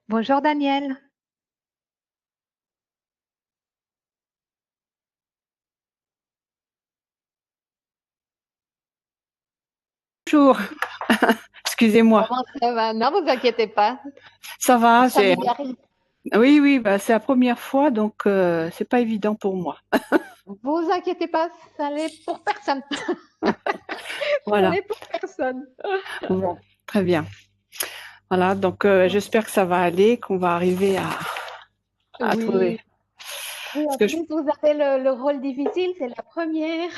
Bonjour Daniel. Bonjour, excusez-moi. Comment ça va? Non, vous inquiétez pas. Ça On va, familiarise. oui, oui, bah, c'est la première fois, donc c'est pas évident pour moi. Vous inquiétez pas, ça l'est pour personne. Ça Voilà, l'est pour personne. bon, très bien. Voilà, donc j'espère que ça va aller, qu'on va arriver à trouver. Oui. Oui, Parce en que plus, vous avez le rôle difficile, c'est la première.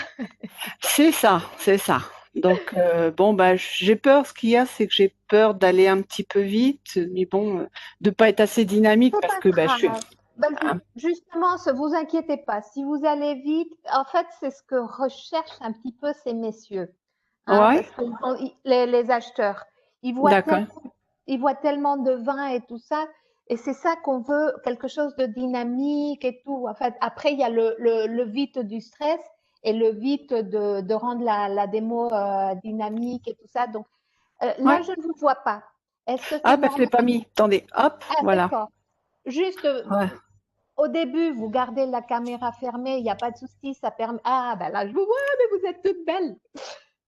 c'est ça, c'est ça. Donc bon, bah j'ai peur. Ce qu'il y a, c'est que j'ai peur d'aller un petit peu vite, mais bon, de pas être assez dynamique C'est parce pas que bah je suis. grave. Ben, un- justement, ne vous inquiétez pas. Si vous allez vite, en fait, c'est ce que recherchent un petit peu ces messieurs. Hein, Ouais, parce que les acheteurs, ils voient d'accord. tellement, ils voient tellement de vin et tout ça, et c'est ça qu'on veut, quelque chose de dynamique et tout. En fait, après, il y a le vite du stress et le vite de rendre la démo dynamique et tout ça. Donc là, Ouais. je ne vous vois pas. Est-ce que c'est Ah, bah je l'ai normal? pas mis. Attendez, hop, Ah, voilà. d'accord. Juste Ouais. au début, vous gardez la caméra fermée, il n'y a pas de souci, ça permet. Ah, ben là, je vous vois, mais vous êtes toute belle.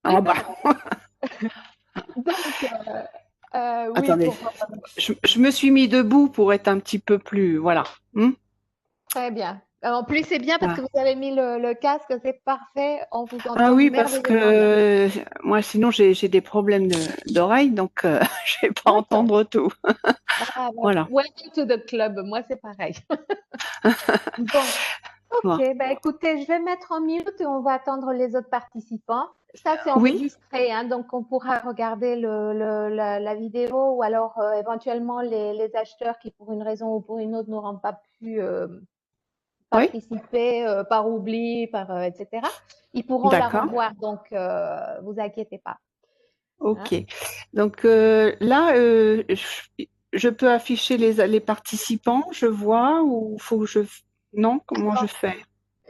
Ah bah, Super. Donc, oui, attendez. Je me suis mis debout pour être un petit peu plus, voilà. très bien. En plus, c'est bien parce que Voilà. vous avez mis le casque, c'est parfait. On vous Ah entend oui, parce merveilleusement bien. que moi, sinon, j'ai des problèmes d'oreille, donc je vais pas D'accord. entendre tout. Ah, bah, Voilà. welcome to the club. Moi, c'est pareil. Bon, ok. Bon. Bah, écoutez, je vais mettre en mute et on va attendre les autres participants. Ça, c'est Oui, enregistré, hein, donc on pourra regarder la vidéo ou alors éventuellement les acheteurs qui, pour une raison ou pour une autre, n'auront pas pu oui, participer par oubli, etc. Ils pourront la d'accord. revoir, donc vous inquiétez pas. Ok. Hein. Donc là, je peux afficher les participants, je vois, ou faut que je... Non, comment je fais?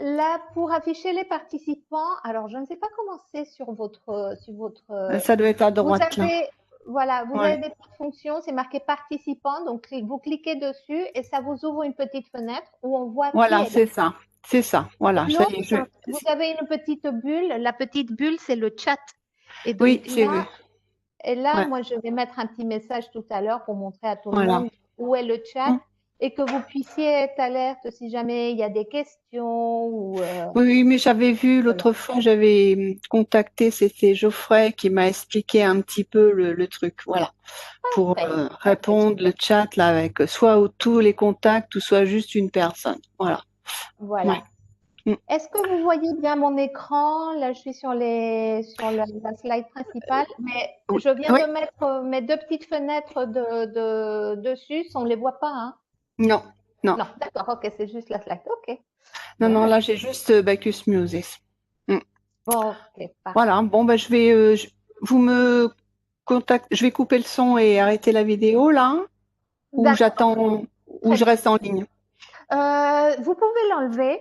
Là, pour afficher les participants, alors je ne sais pas comment c'est sur votre, Ça doit être à vous droite, là. avez, voilà, vous avez Ouais. des petites fonctions, c'est marqué participants, donc vous cliquez dessus et ça vous ouvre une petite fenêtre où on voit qui Voilà, est là. c'est ça. C'est ça. Voilà. Ça y est, L'autre, vous avez une petite bulle, la petite bulle, c'est le chat. Et Oui, donc j'ai vu. là, Ouais. moi, je vais mettre un petit message tout à l'heure pour montrer à tout le Voilà. monde où est le chat et que vous puissiez être alerte si jamais il y a des questions ou Oui, oui, mais j'avais vu voilà. l'autre fois, j'avais contacté, c'était Geoffrey qui m'a expliqué un petit peu le truc, voilà, pour Parfait. Ok, répondre super. le chat là avec soit tous les contacts ou soit juste une personne, voilà. Ouais. Voilà. Mm. Est-ce que vous voyez bien mon écran? Là, je suis sur sur la slide principale, mais Oui, je viens oui, de mettre mes deux petites fenêtres dessus. On ne les voit pas, hein? non, non, Non, d'accord, ok, c'est juste la slide. Ok. non, Bon, non, bah, là j'ai juste Bacchus Muses. Mm. ok, Voilà, parfait. bon, ben je vais, vous me contactez, je vais couper le son et arrêter la vidéo là, ou D'accord, j'attends, ou très je bien. reste en ligne. Vous pouvez l'enlever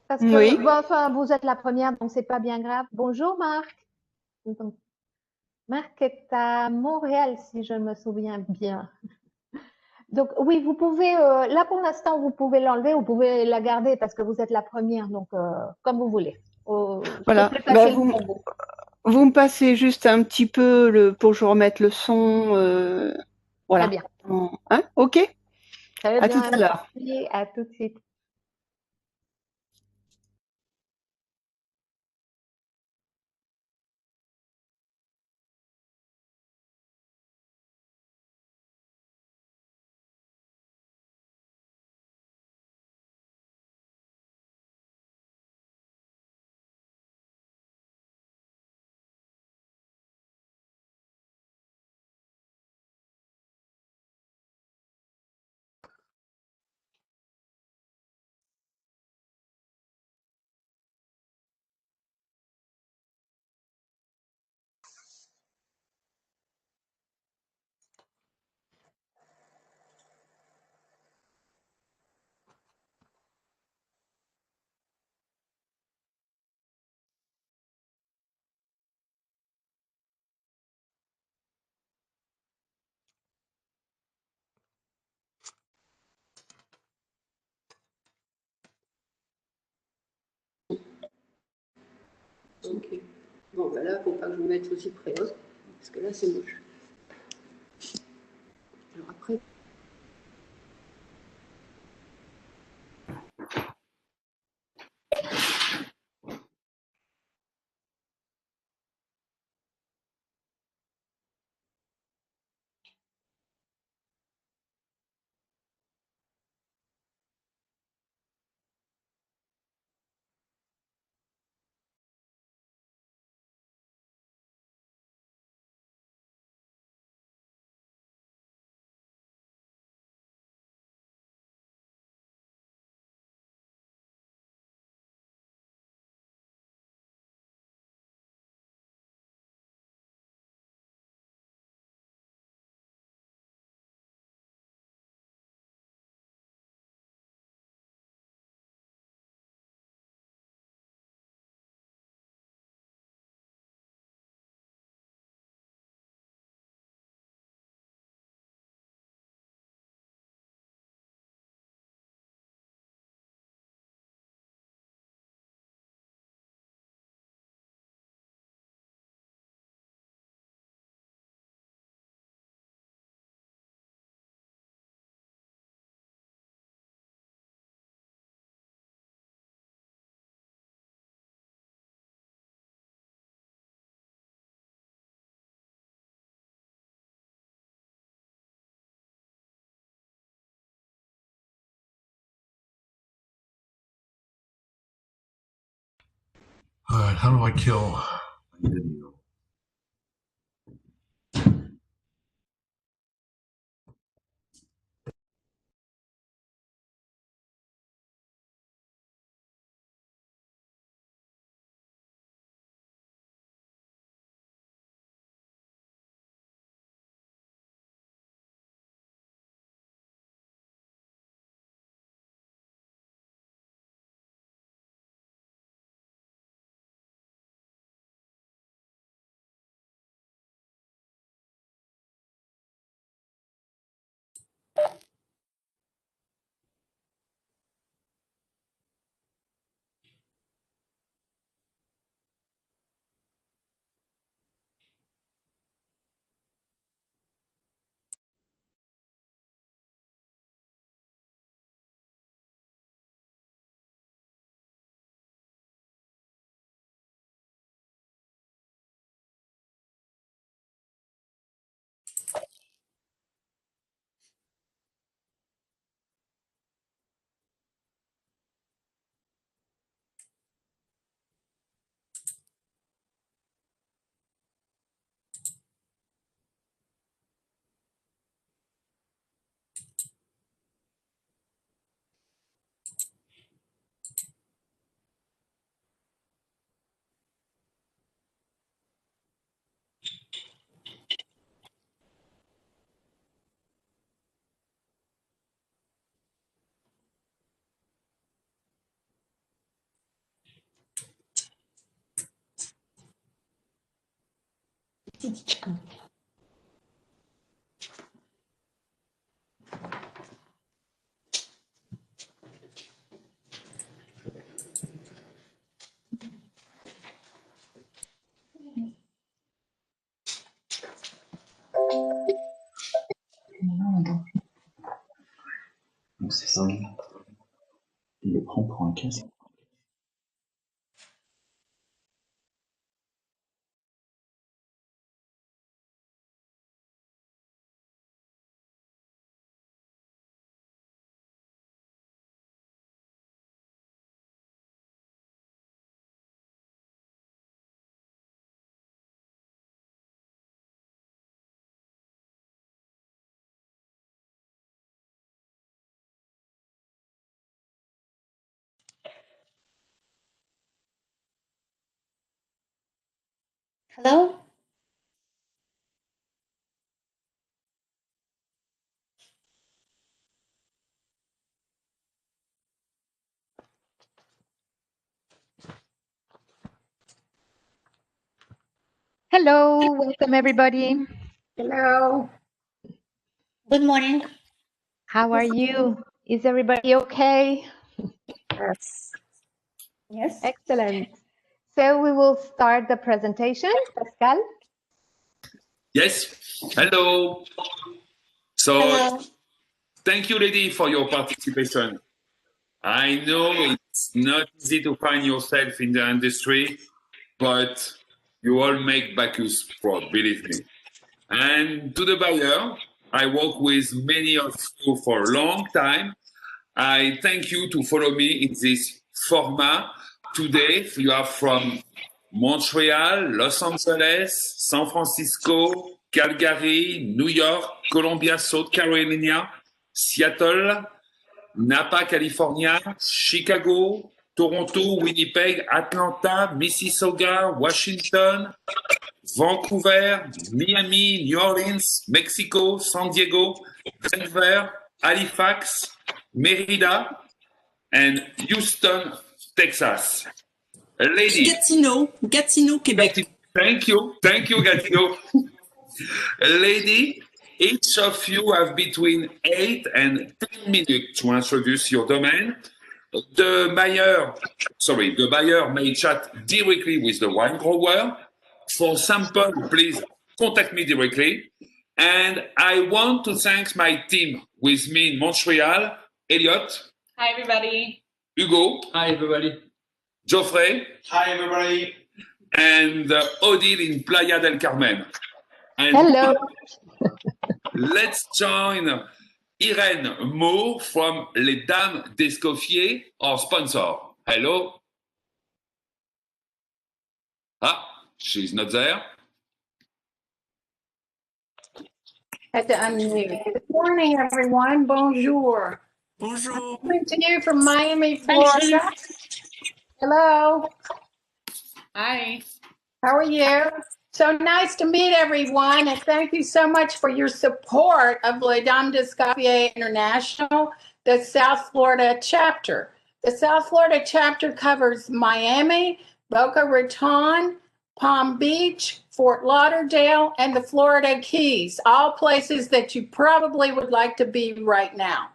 parce que, Oui, bon, enfin, vous êtes la première, donc c'est pas bien grave. Bonjour Marc. Donc, Marc est à Montréal, si je me souviens bien. Donc oui, vous pouvez, là pour l'instant, vous pouvez l'enlever, vous pouvez la garder parce que vous êtes la première, donc comme vous voulez. C'est voilà. plus Ben, facile pour vous. vous me passez juste un petit peu pour que je remette le son, Très voilà. bien. Hein, ok, Très à tout bien, à l'heure. merci. À tout de suite. Ok. Bon, ben là, il ne faut pas que je me mette aussi près, hein, parce que là, c'est moche. Alors après. All right, how do I kill video? Donc c'est ça. Il le prend pour un casque. Hello? Hello, welcome everybody. Hello. Good morning. How are you? Is everybody okay? Yes. Yes. Excellent. So we will start the presentation. Pascal? Yes. Hello. So, Hello. thank you, lady, for your participation. I know it's not easy to find yourself in the industry, but you all make Bacchus proud, believe me. And to the buyer, I work with many of you for a long time. I thank you to follow me in this format. Today, you are from Montreal, Los Angeles, San Francisco, Calgary, New York, Columbia, South Carolina, Seattle, Napa, California, Chicago, Toronto, Winnipeg, Atlanta, Mississauga, Washington, Vancouver, Miami, New Orleans, Mexico, San Diego, Denver, Halifax, Merida, and Houston, Texas. A lady. Gatineau, Québec. Thank you, Gatineau. A lady, each of you have between 8 and 10 minutes to introduce your domain. The buyer may chat directly with the wine grower. For sample, please contact me directly. And I want to thank my team with me in Montreal, Elliot. Hi, everybody. Hugo. Hi, everybody. Geoffrey. Hi, everybody. And Odile in Playa del Carmen. And Hello. let's join Irène Moore from Les Dames d'Escoffier, our sponsor. Hello. She's not there. Had to unmute. Good morning, everyone. Bonjour. Bonjour. Coming to you from Miami, Florida. Hello. Hi. How are you? So nice to meet everyone, and thank you so much for your support of Les Dames d'Escoffier International, the South Florida chapter. The South Florida chapter covers Miami, Boca Raton, Palm Beach, Fort Lauderdale, and the Florida Keys, all places that you probably would like to be right now.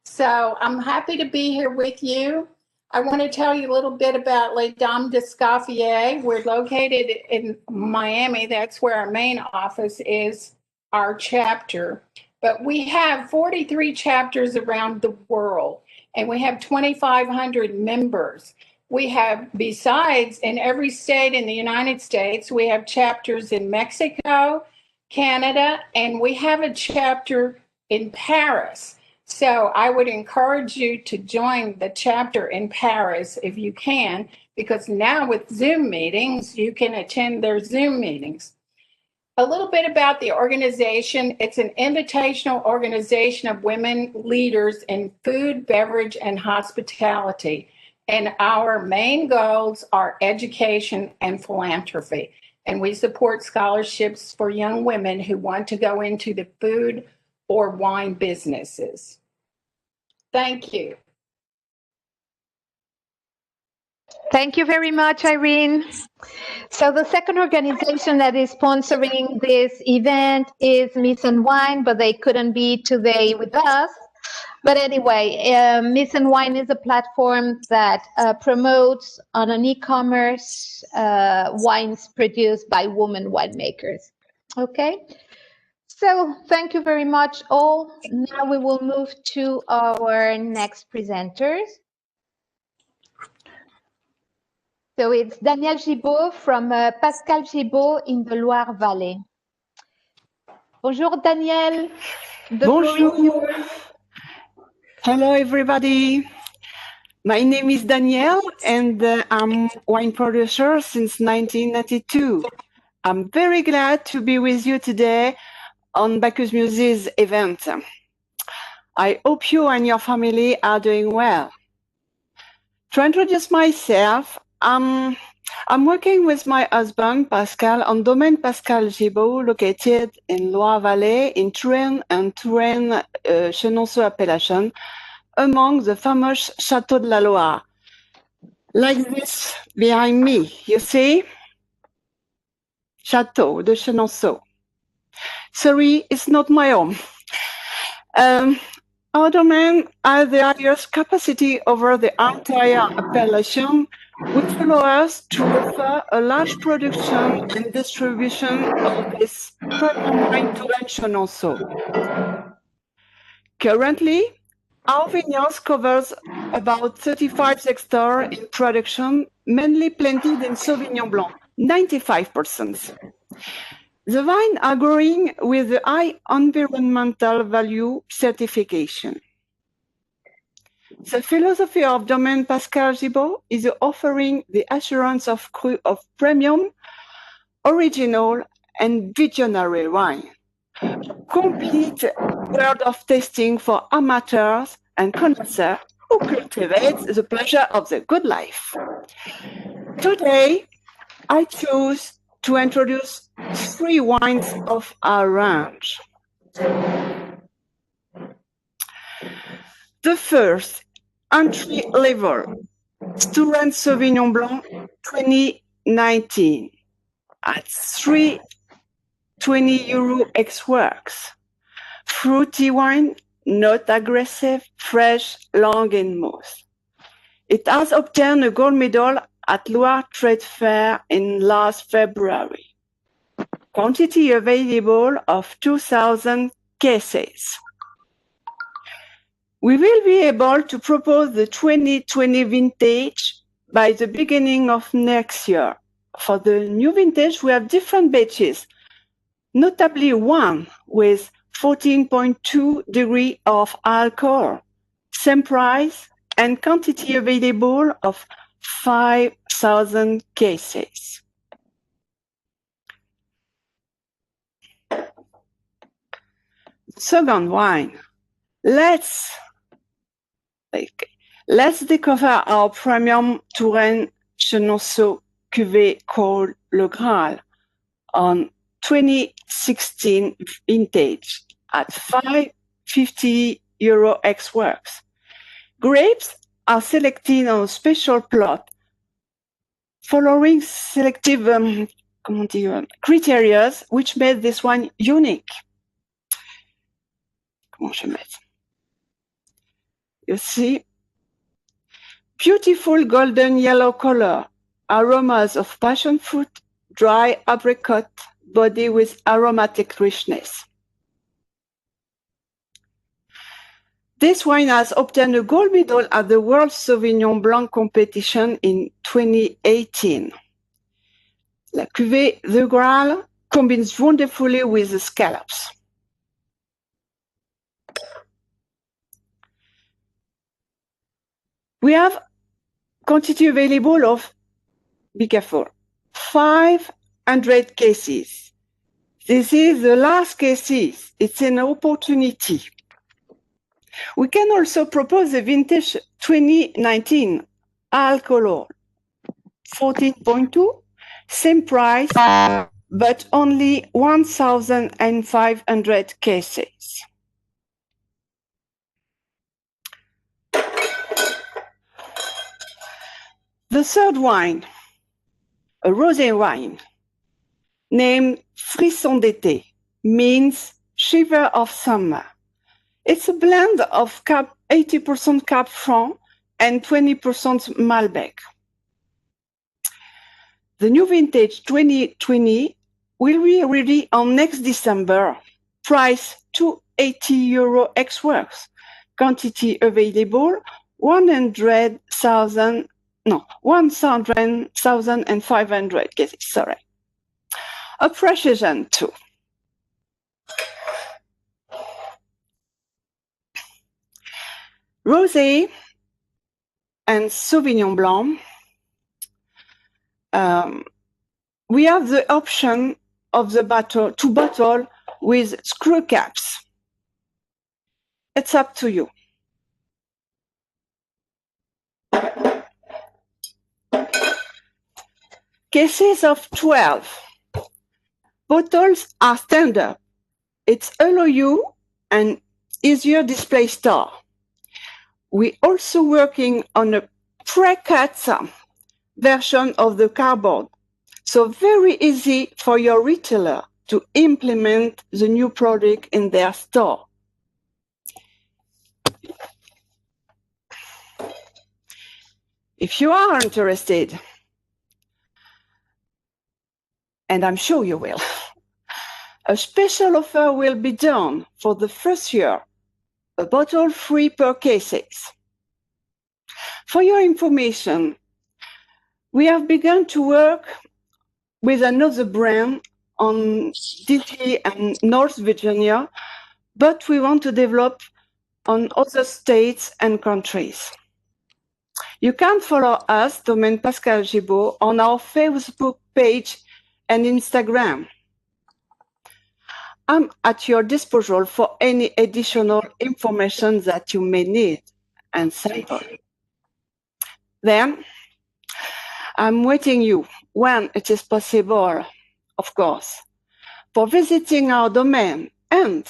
So I'm happy to be here with you. I want to tell you a little bit about Les Dames d'Escoffier. We're located in Miami. That's where our main office is, our chapter. But we have 43 chapters around the world, and we have 2,500 members. We have, besides, in every state in the United States, we have chapters in Mexico, Canada, and we have a chapter in Paris. So I would encourage you to join the chapter in Paris if you can, because now with Zoom meetings, you can attend their Zoom meetings. A little bit about the organization. It's an invitational organization of women leaders in food, beverage, and hospitality. And our main goals are education and philanthropy. And we support scholarships for young women who want to go into the food or wine businesses. Thank you. Thank you very much, Irene. So the second organization that is sponsoring this event is Miss and Wine, but they couldn't be today with us. But anyway, Miss and Wine is a platform that promotes on an e-commerce wines produced by women winemakers. Okay. So thank you very much all. Now we will move to our next presenters. So it's Daniel Gibaud from Pascal Gibaud in the Loire Valley. Bonjour Daniel. The floor is Bonjour. yours. Hello, everybody. My name is Danielle, and I'm wine producer since 1992. I'm very glad to be with you today on Bacchus Muses event. I hope you and your family are doing well. To introduce myself, I'm working with my husband, Pascal, on Domaine Pascal Gibaud, located in Loire Valley, in Touraine and Touraine Chenonceau appellation, among the famous Chateaux de la Loire. Like this behind me, you see? Chateau de Chenonceau. Sorry, it's not my home. Our domain has the highest capacity over the entire appellation, which allows us to offer a large production and distribution of this premium wine to Vention also. Currently, our vineyards covers about 35 hectares in production, mainly planted in Sauvignon Blanc, 95%. The vines are growing with the high environmental value certification. The philosophy of Domaine Pascal Gibault is offering the assurance of premium, original, and visionary wine. Complete world of tasting for amateurs and connoisseurs who cultivate the pleasure of the good life. Today, I choose to introduce 3 wines of our range. The first, entry level, Student Sauvignon Blanc 2019 at €320 ex-works. Fruity wine, not aggressive, fresh, long and smooth. It has obtained a gold medal at Loire Trade Fair in last February. Quantity available of 2,000 cases. We will be able to propose the 2020 vintage by the beginning of next year. For the new vintage, we have different batches, notably one with 14.2 degrees of alcohol, same price and quantity available of 5,000 cases. Second wine. Let's discover our premium Touraine Chenonceau cuvée called Le Graal on 2016 vintage at €550 ex-works. Grapes are selected on a special plot following selective criteria which made this one unique. You see, beautiful golden yellow color, aromas of passion fruit, dry apricot, body with aromatic richness. This wine has obtained a gold medal at the World Sauvignon Blanc competition in 2018. La cuvée The Graal combines wonderfully with the scallops. We have quantity available of, be careful, 500 cases. This is the last cases. It's an opportunity. We can also propose the vintage 2019 alcohol, 14.2, same price, but only 1,500 cases. The third wine, a rosé wine, named Frisson d'été, means shiver of summer. It's a blend of 80% Cab Franc and 20% Malbec. The new vintage 2020 will be ready on next December. Price €280 ex-works. Quantity available 1,500 cases, sorry. A precision too. Rosé and Sauvignon Blanc. We have the option of the bottle to bottle with screw caps. It's up to you. Cases of 12. Bottles are standard. It's allow you an easier display store. We also working on a pre-cut version of the cardboard. So very easy for your retailer to implement the new product in their store. If you are interested, and I'm sure you will, a special offer will be done for the first year, a bottle free per cases. For your information, we have begun to work with another brand on DC and North Virginia, but we want to develop on other states and countries. You can follow us, Domaine Pascal Gibault, on our Facebook page and Instagram. I'm at your disposal for any additional information that you may need and sample. Then, I'm waiting you, when it is possible, of course, for visiting our domain. And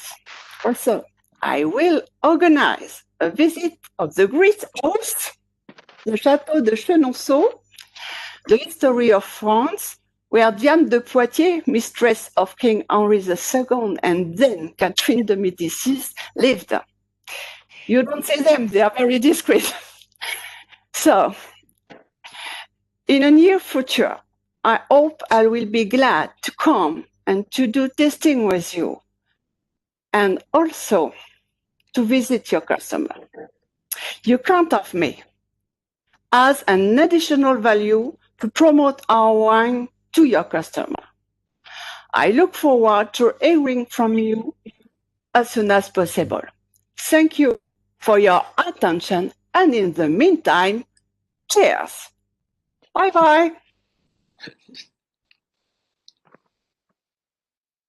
also, I will organize a visit of the great host, the Château de Chenonceau, the history of France, where Diane de Poitiers, mistress of King Henry II and then Catherine de Médicis, lived. You don't see them, they are very discreet. So, in a near future, I hope I will be glad to come and to do tasting with you, and also to visit your customer. You count on me as an additional value to promote our wine to your customer. I look forward to hearing from you as soon as possible. Thank you for your attention, and in the meantime, cheers. Bye-bye.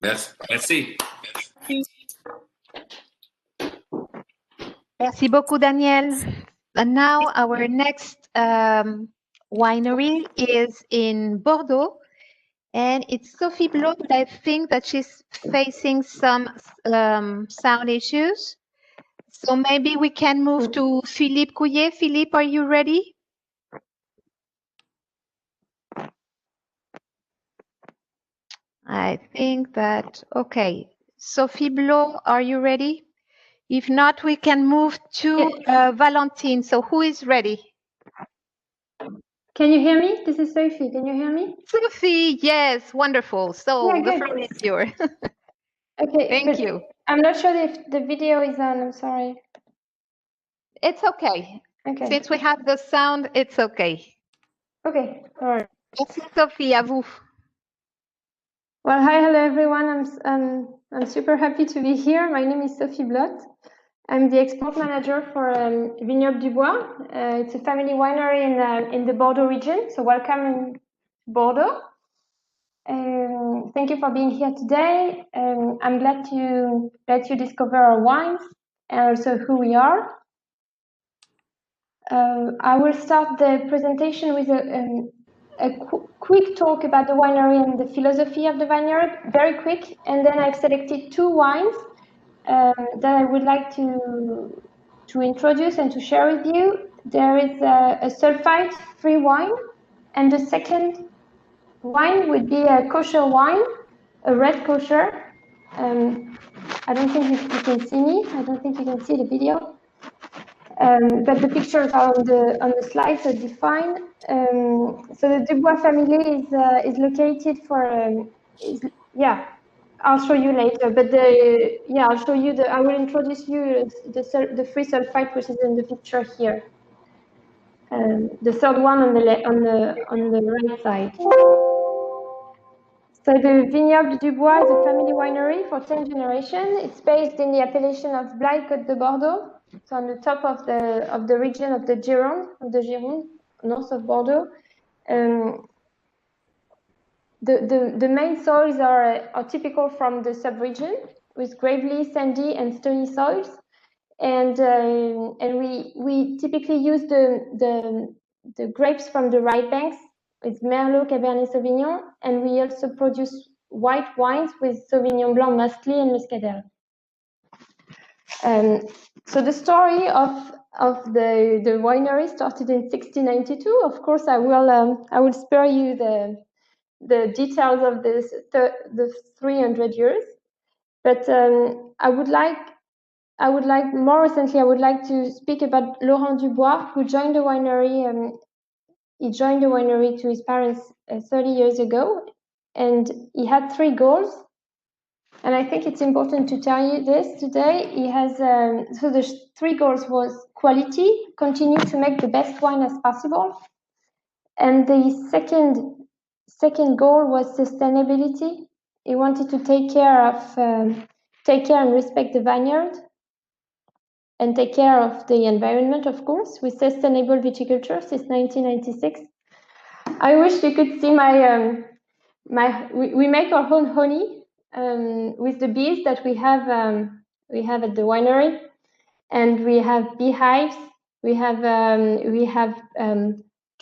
Merci. Merci beaucoup, Daniel. And now our next winery is in Bordeaux, and it's Sophie Blot. I think that she's facing some sound issues. So maybe we can move to Philippe Couillet. Philippe, are you ready? I think that, okay. Sophie Blot, are you ready? If not, we can move to Valentine. So who is ready? Can you hear me? This is Sophie. Can you hear me? Sophie, yes, wonderful. So Yeah, the good. floor is yours. Okay. Thank you. I'm not sure if the video is on. I'm sorry. It's okay. Okay. Since we have the sound, it's okay. Okay. All right. Merci Sophie, à vous. Well, hi, hello everyone. I'm super happy to be here. My name is Sophie Blot. I'm the export manager for Vignoble du Bois. It's a family winery in the Bordeaux region. So welcome in Bordeaux. Thank you for being here today. I'm glad to let you discover our wines and also who we are. I will start the presentation with a quick talk about the winery and the philosophy of the vineyard, very quick, and then I've selected two wines that I would like to introduce and to share with you. There is a sulfite-free wine, and the second wine would be a kosher wine, a red kosher. I don't think you can see me. I don't think you can see the video. But the pictures are on the slide, so defined. So the Dubois family is located for I'll show you later. But I'll show you I will introduce you the free sulfite, which is in the picture here. The third one on the right side. So the Vignoble du Bois is a family winery for 10 generations. It's based in the appellation of Blaye-Côte de Bordeaux, so on the top of the region of the Gironde, north of Bordeaux. The main soils are typical from the sub-region, with gravelly, sandy, and stony soils, and we typically use the grapes from the right banks. It's Merlot, Cabernet Sauvignon, and we also produce white wines with Sauvignon Blanc, Mascli, and Muscadel. So the story of the winery started in 1692. Of course, I will spare you the details of the 300 years, but I would like more recently. I would like to speak about Laurent Dubois, who joined the winery He joined the winery to his parents 30 years ago, and he had 3 goals. And I think it's important to tell you this today. He has so the 3 goals was quality, continue to make the best wine as possible, and the second goal was sustainability. He wanted to take care and respect the vineyard, and take care of the environment, of course, with sustainable viticulture since 1996. I wish you could see we make our own honey with the bees that we have at the winery, and we have beehives. We have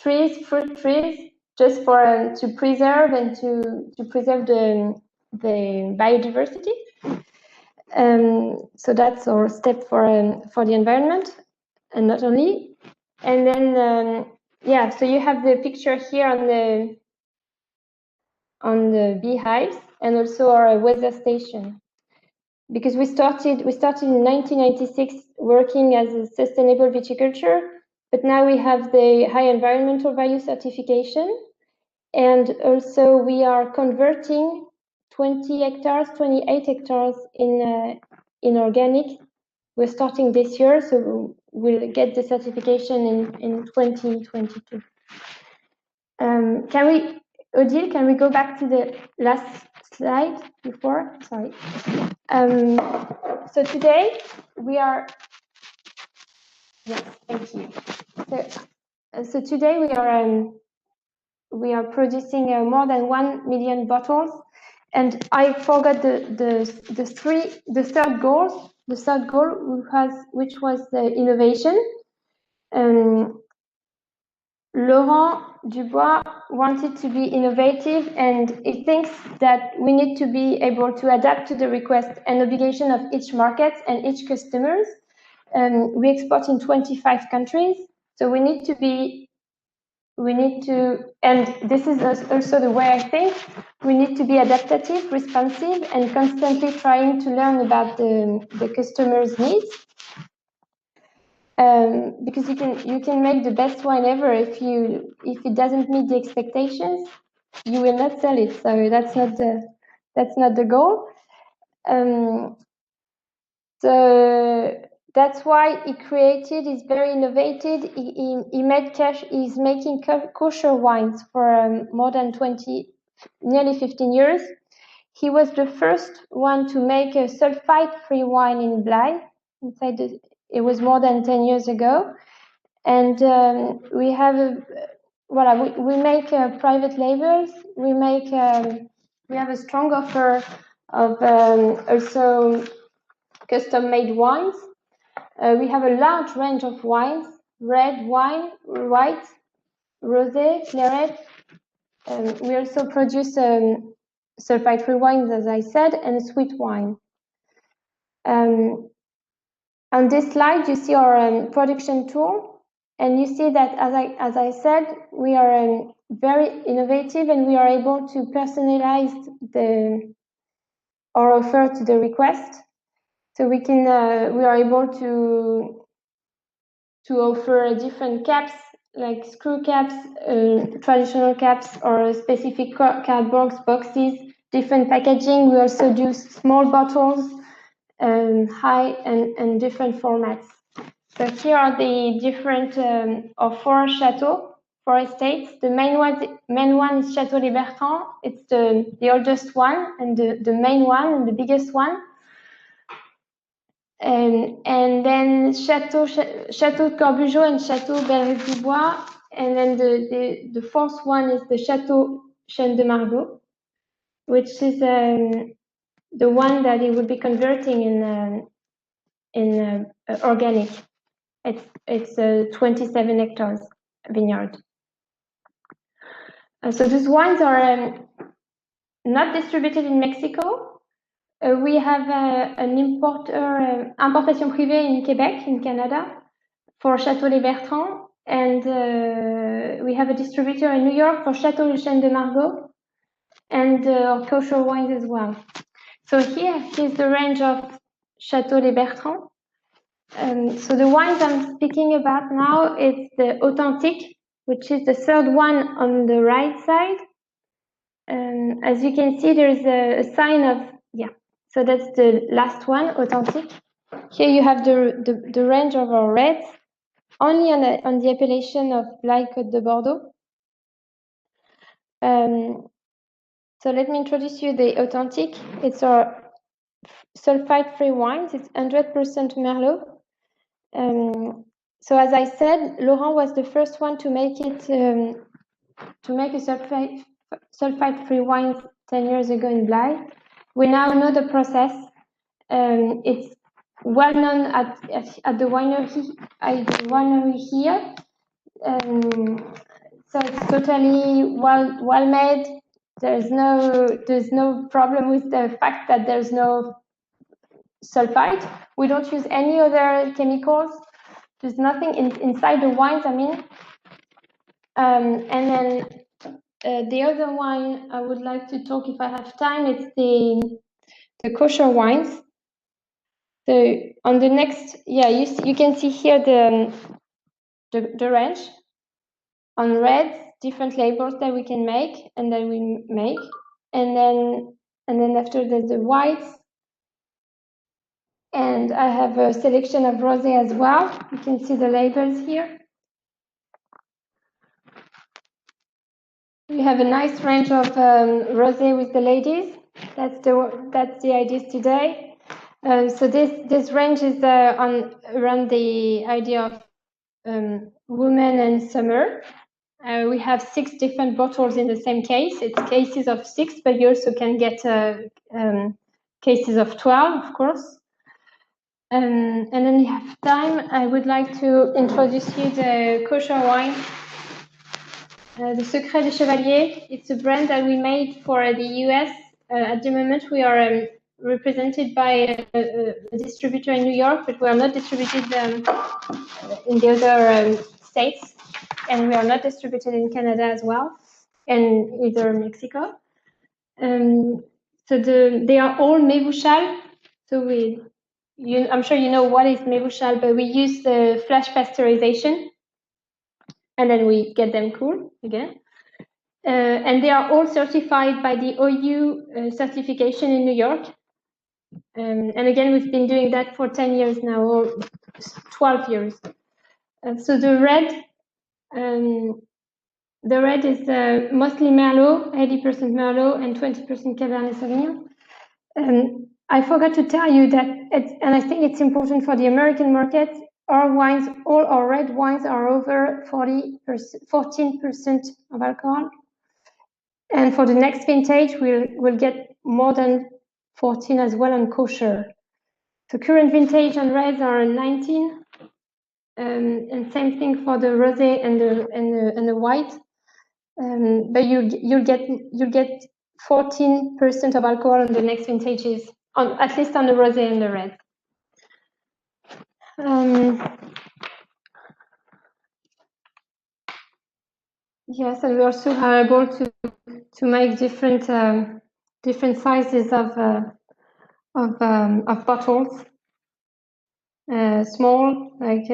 trees, fruit trees, just for to preserve and to preserve the biodiversity. So that's our step for the environment, and not only. And then yeah, so you have the picture here on the beehives, and also our weather station, because we started in 1996 working as a sustainable viticulture, but now we have the high environmental value certification, and also we are converting 28 hectares in organic. We're starting this year, so we'll get the certification in 2022. Odile, can we go back to the last slide before? Sorry. So today we are. Yes, thank you. So today we are producing more than 1 million bottles, and I forgot the third goal. The third goal which was the innovation. Laurent Dubois wanted to be innovative, and he thinks that we need to be able to adapt to the request and obligation of each market and each customers. We export in 25 countries, so we need to, and this is also the way I think, we need to be adaptive, responsive, and constantly trying to learn about the customer's needs. Because you can make the best wine ever, if it doesn't meet the expectations, you will not sell it. So that's not the goal. So that's why he created. He's very innovative. He's making kosher wines for more than nearly 15 years. He was the first one to make a sulfite-free wine in Blaye. It was more than 10 years ago. And we have we make private labels. We have a strong offer of also custom-made wines. We have a large range of wines: red wine, white, rosé, claret. We also produce sulfite-free wines, as I said, and sweet wine. On this slide, you see our production tool, and you see that, as I said, we are very innovative, and we are able to personalize our offer to the request. So we are able to offer different caps, like screw caps, traditional caps, or specific cardboard boxes, different packaging. We also do small bottles, high and different formats. So here are the different of 4 chateaux, 4 estates. The main one is Chateau Les Bertrands. It's the oldest one, and the main one, and the biggest one. And then Chateau de Corbugeot and Chateau Bellerive-du-Bois, and then the fourth one is the Chateau Chêne de Margaux, which is the one that it will be converting in organic. It's a 27 hectares vineyard. So these wines are not distributed in Mexico. We have an importation privée in Quebec, in Canada, for Chateau Les Bertrands, and we have a distributor in New York for Chateau Le Chêne de Margaux, and kosher wines as well. So here is the range of Chateau Les Bertrands. So the wines I'm speaking about now is the authentic, which is the third one on the right side. As you can see, there's a sign of, yeah, so that's the last one, authentic. Here you have the range of our reds, only on the appellation of Blaye Côte de Bordeaux. So let me introduce you the authentic. It's our sulfite-free wines. It's 100% Merlot. So as I said, Laurent was the first one to make it, to make a sulfite-free wine 10 years ago in Blaye. We now know the process. It's well known at the winery here. So it's totally well made. There's no problem with the fact that there's no sulfite. We don't use any other chemicals. There's nothing inside the wines, I mean. And then the other wine I would like to talk, if I have time, it's the kosher wines. So on the next, yeah, you can see here the range. On reds, different labels that we can make and that we make, and then after there's the whites, and I have a selection of rosé as well. You can see the labels here. We have a nice range of rosé with the ladies. That's the ideas today. So this range is around the idea of women and summer. We have 6 different bottles in the same case. It's cases of 6, but you also can get cases of 12, of course. And then you have time. I would like to introduce you the kosher wine, the Secret des Chevaliers. It's a brand that we made for the US. At the moment, we are represented by a distributor in New York, but we are not distributed in the other states. And we are not distributed in Canada as well, and either Mexico. So they are all Mevouchal. So I'm sure you know what is Mevouchal, but we use the flash pasteurization, and then we get them cool again. And they are all certified by the OU certification in New York. And again, we've been doing that for 10 years now, or 12 years. So the red is mostly Merlot, 80% Merlot and 20% Cabernet Sauvignon. I forgot to tell you that, and I think it's important for the American market, our wines, all our red wines are over 14% of alcohol. And for the next vintage, we'll get more than 14 as well on kosher. The current vintage on reds are 19. And same thing for the rosé and the white. But you'll get 14% of alcohol on the next vintages, at least on the rosé and the red. Yes, and we also are able to make different sizes of bottles, small like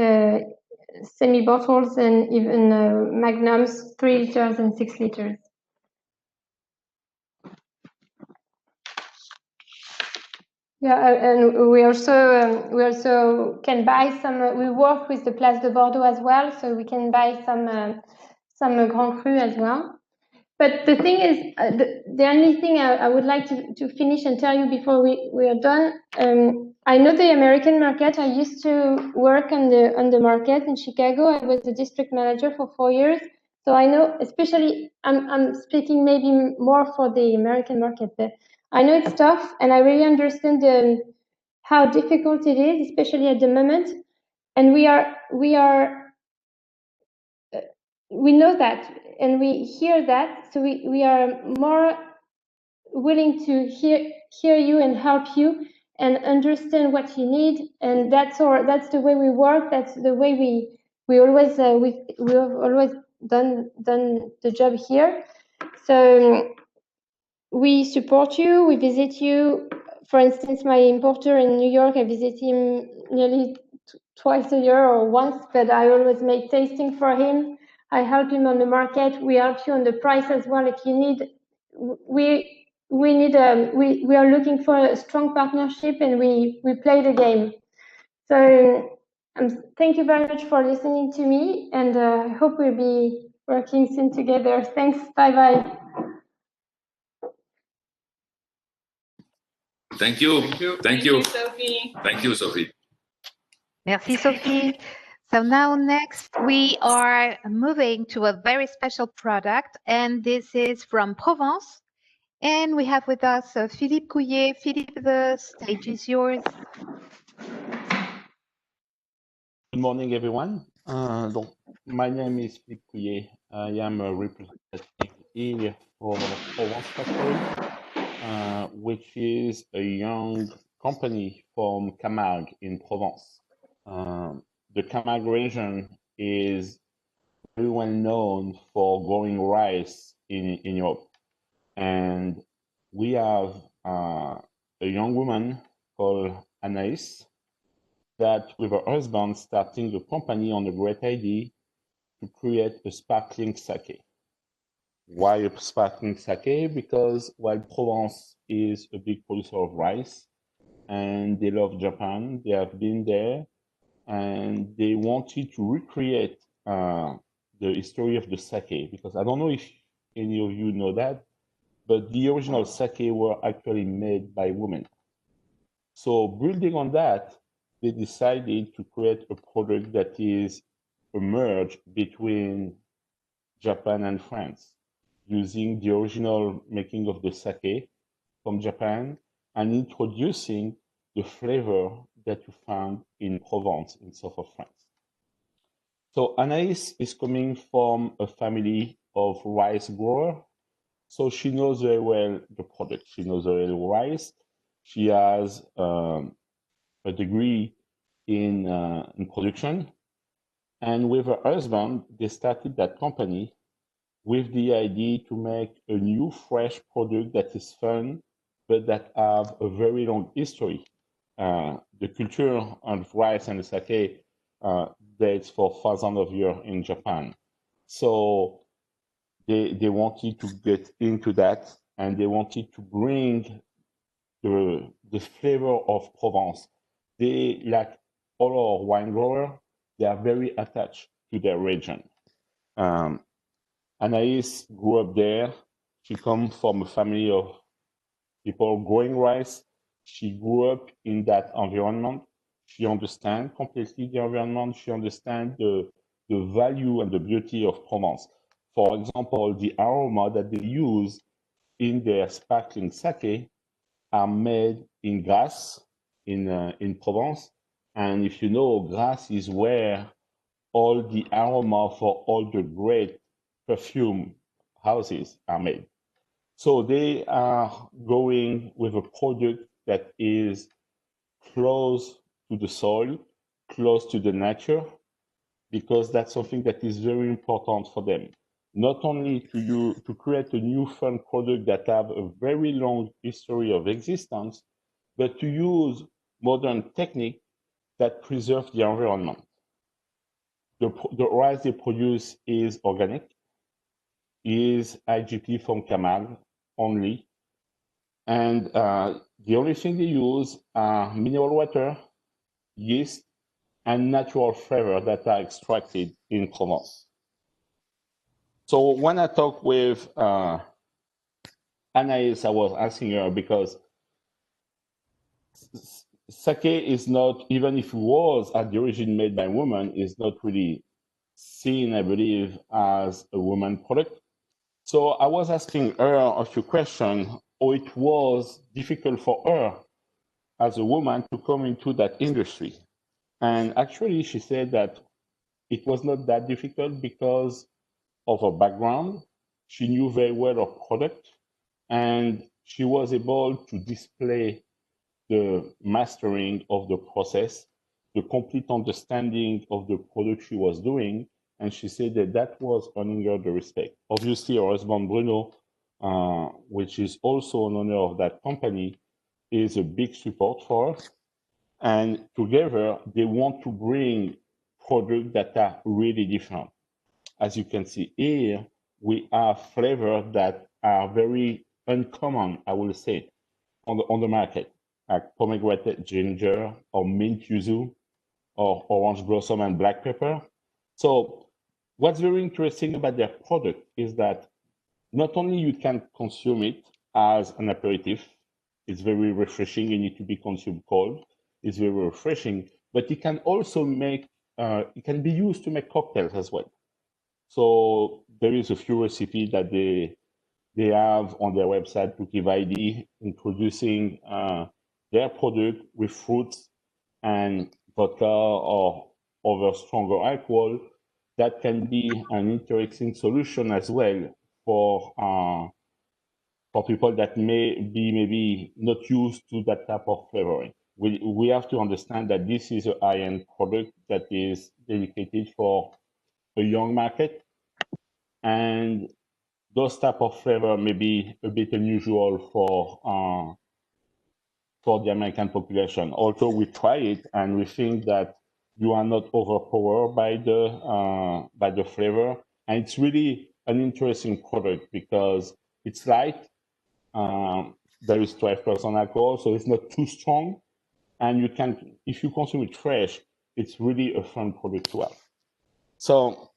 semi bottles, and even magnums, 3 liters and 6 liters. Yeah, and we also can buy some. We work with the Place de Bordeaux as well, so we can buy some Grand Cru as well. But the thing is, the only thing I would like to finish and tell you before we are done. I know the American market. I used to work on the market in Chicago. I was the district manager for 4 years, so I know. Especially, I'm speaking maybe more for the American market, but I know it's tough, and I really understand how difficult it is, especially at the moment. And we know that, and we hear that, so we are more willing to hear you and help you and understand what you need. And that's the way we work. That's the way we always we have always done the job here. So we support you, we visit you. For instance, my importer in New York, I visit him nearly twice a year or once, but I always make tasting for him. I help him on the market. We help you on the price as well if you need. We are looking for a strong partnership, and we play the game. So thank you very much for listening to me, and I hope we'll be working soon together. Thanks. Bye bye. Thank you. Thank you. Sophie. Thank you, Sophie. Merci, Sophie. So now next we are moving to a very special product, and this is from Provence. And we have with us Philippe Couillet. Philippe, the stage is yours. Good morning, everyone. My name is Philippe Couillet. I am a representative here for Provence Factory, which is a young company from Camargue in Provence. The Camargue region is very well known for growing rice in Europe. And we have a young woman called Anaïs that with her husband starting a company on a great idea to create a sparkling sake. Why a sparkling sake? Because while Provence is a big producer of rice and they love Japan, they have been there and they wanted to recreate the history of the sake. Because I don't know if any of you know that, but the original sake were actually made by women. So building on that, they decided to create a product that is a merge between Japan and France, using the original making of the sake from Japan and introducing the flavor that you found in Provence, in south of France. So Anaïs is coming from a family of rice growers, so she knows very well the product. She knows very well rice. She has a degree in production. And with her husband, they started that company with the idea to make a new fresh product that is fun, but that have a very long history. The culture of rice and the sake dates for thousands of years in Japan. So they wanted to get into that, and they wanted to bring the flavor of Provence. They, like all our wine growers, they are very attached to their region. Anaïs grew up there. She comes from a family of people growing rice. She grew up in that environment. She understands completely the environment. She understands the value and the beauty of Provence. For example, the aroma that they use in their sparkling sake are made in grass in Provence. And if you know, grass is where all the aroma for all the great perfume houses are made. So they are going with a product that is close to the soil, close to the nature, because that's something that is very important for them. Not only to create a new fun product that have a very long history of existence, but to use modern technique that preserve the environment. The rice they produce is organic, is IGP from Camargue only, and the only thing they use are mineral water, yeast, and natural flavor that are extracted in Provence. So when I talk with Anaïs, I was asking her because sake is not, even if it was at the origin made by women, is not really seen, I believe, as a woman product. So I was asking her a few questions, how it was difficult for her as a woman to come into that industry. And actually, she said that it was not that difficult because of her background. She knew very well her product, and she was able to display the mastering of the process, the complete understanding of the product she was doing, and she said that that was earning her the respect. Obviously, her husband Bruno, which is also an owner of that company, is a big support for her. And together, they want to bring products that are really different. as you can see here, we have flavors that are very uncommon, I will say, on the market, like pomegranate ginger or mint yuzu or orange blossom and black pepper. So what's very interesting about their product is that not only you can consume it as an aperitif, it's very refreshing, you need to be consumed cold, it's very refreshing, but it can also make, it can be used to make cocktails as well. So there is a few recipes that they have on their website to give ID, introducing their product with fruits and vodka or other stronger alcohol. That can be an interesting solution as well for people that may be maybe not used to that type of flavoring. We have to understand that this is a high-end product that is dedicated for a young market, and those type of flavor may be a bit unusual for the American population. Although we try it and we think that you are not overpowered by the flavor, and it's really an interesting product because it's light. There is 12% alcohol, so it's not too strong, and you can, if you consume it fresh, it's really a fun product to have. So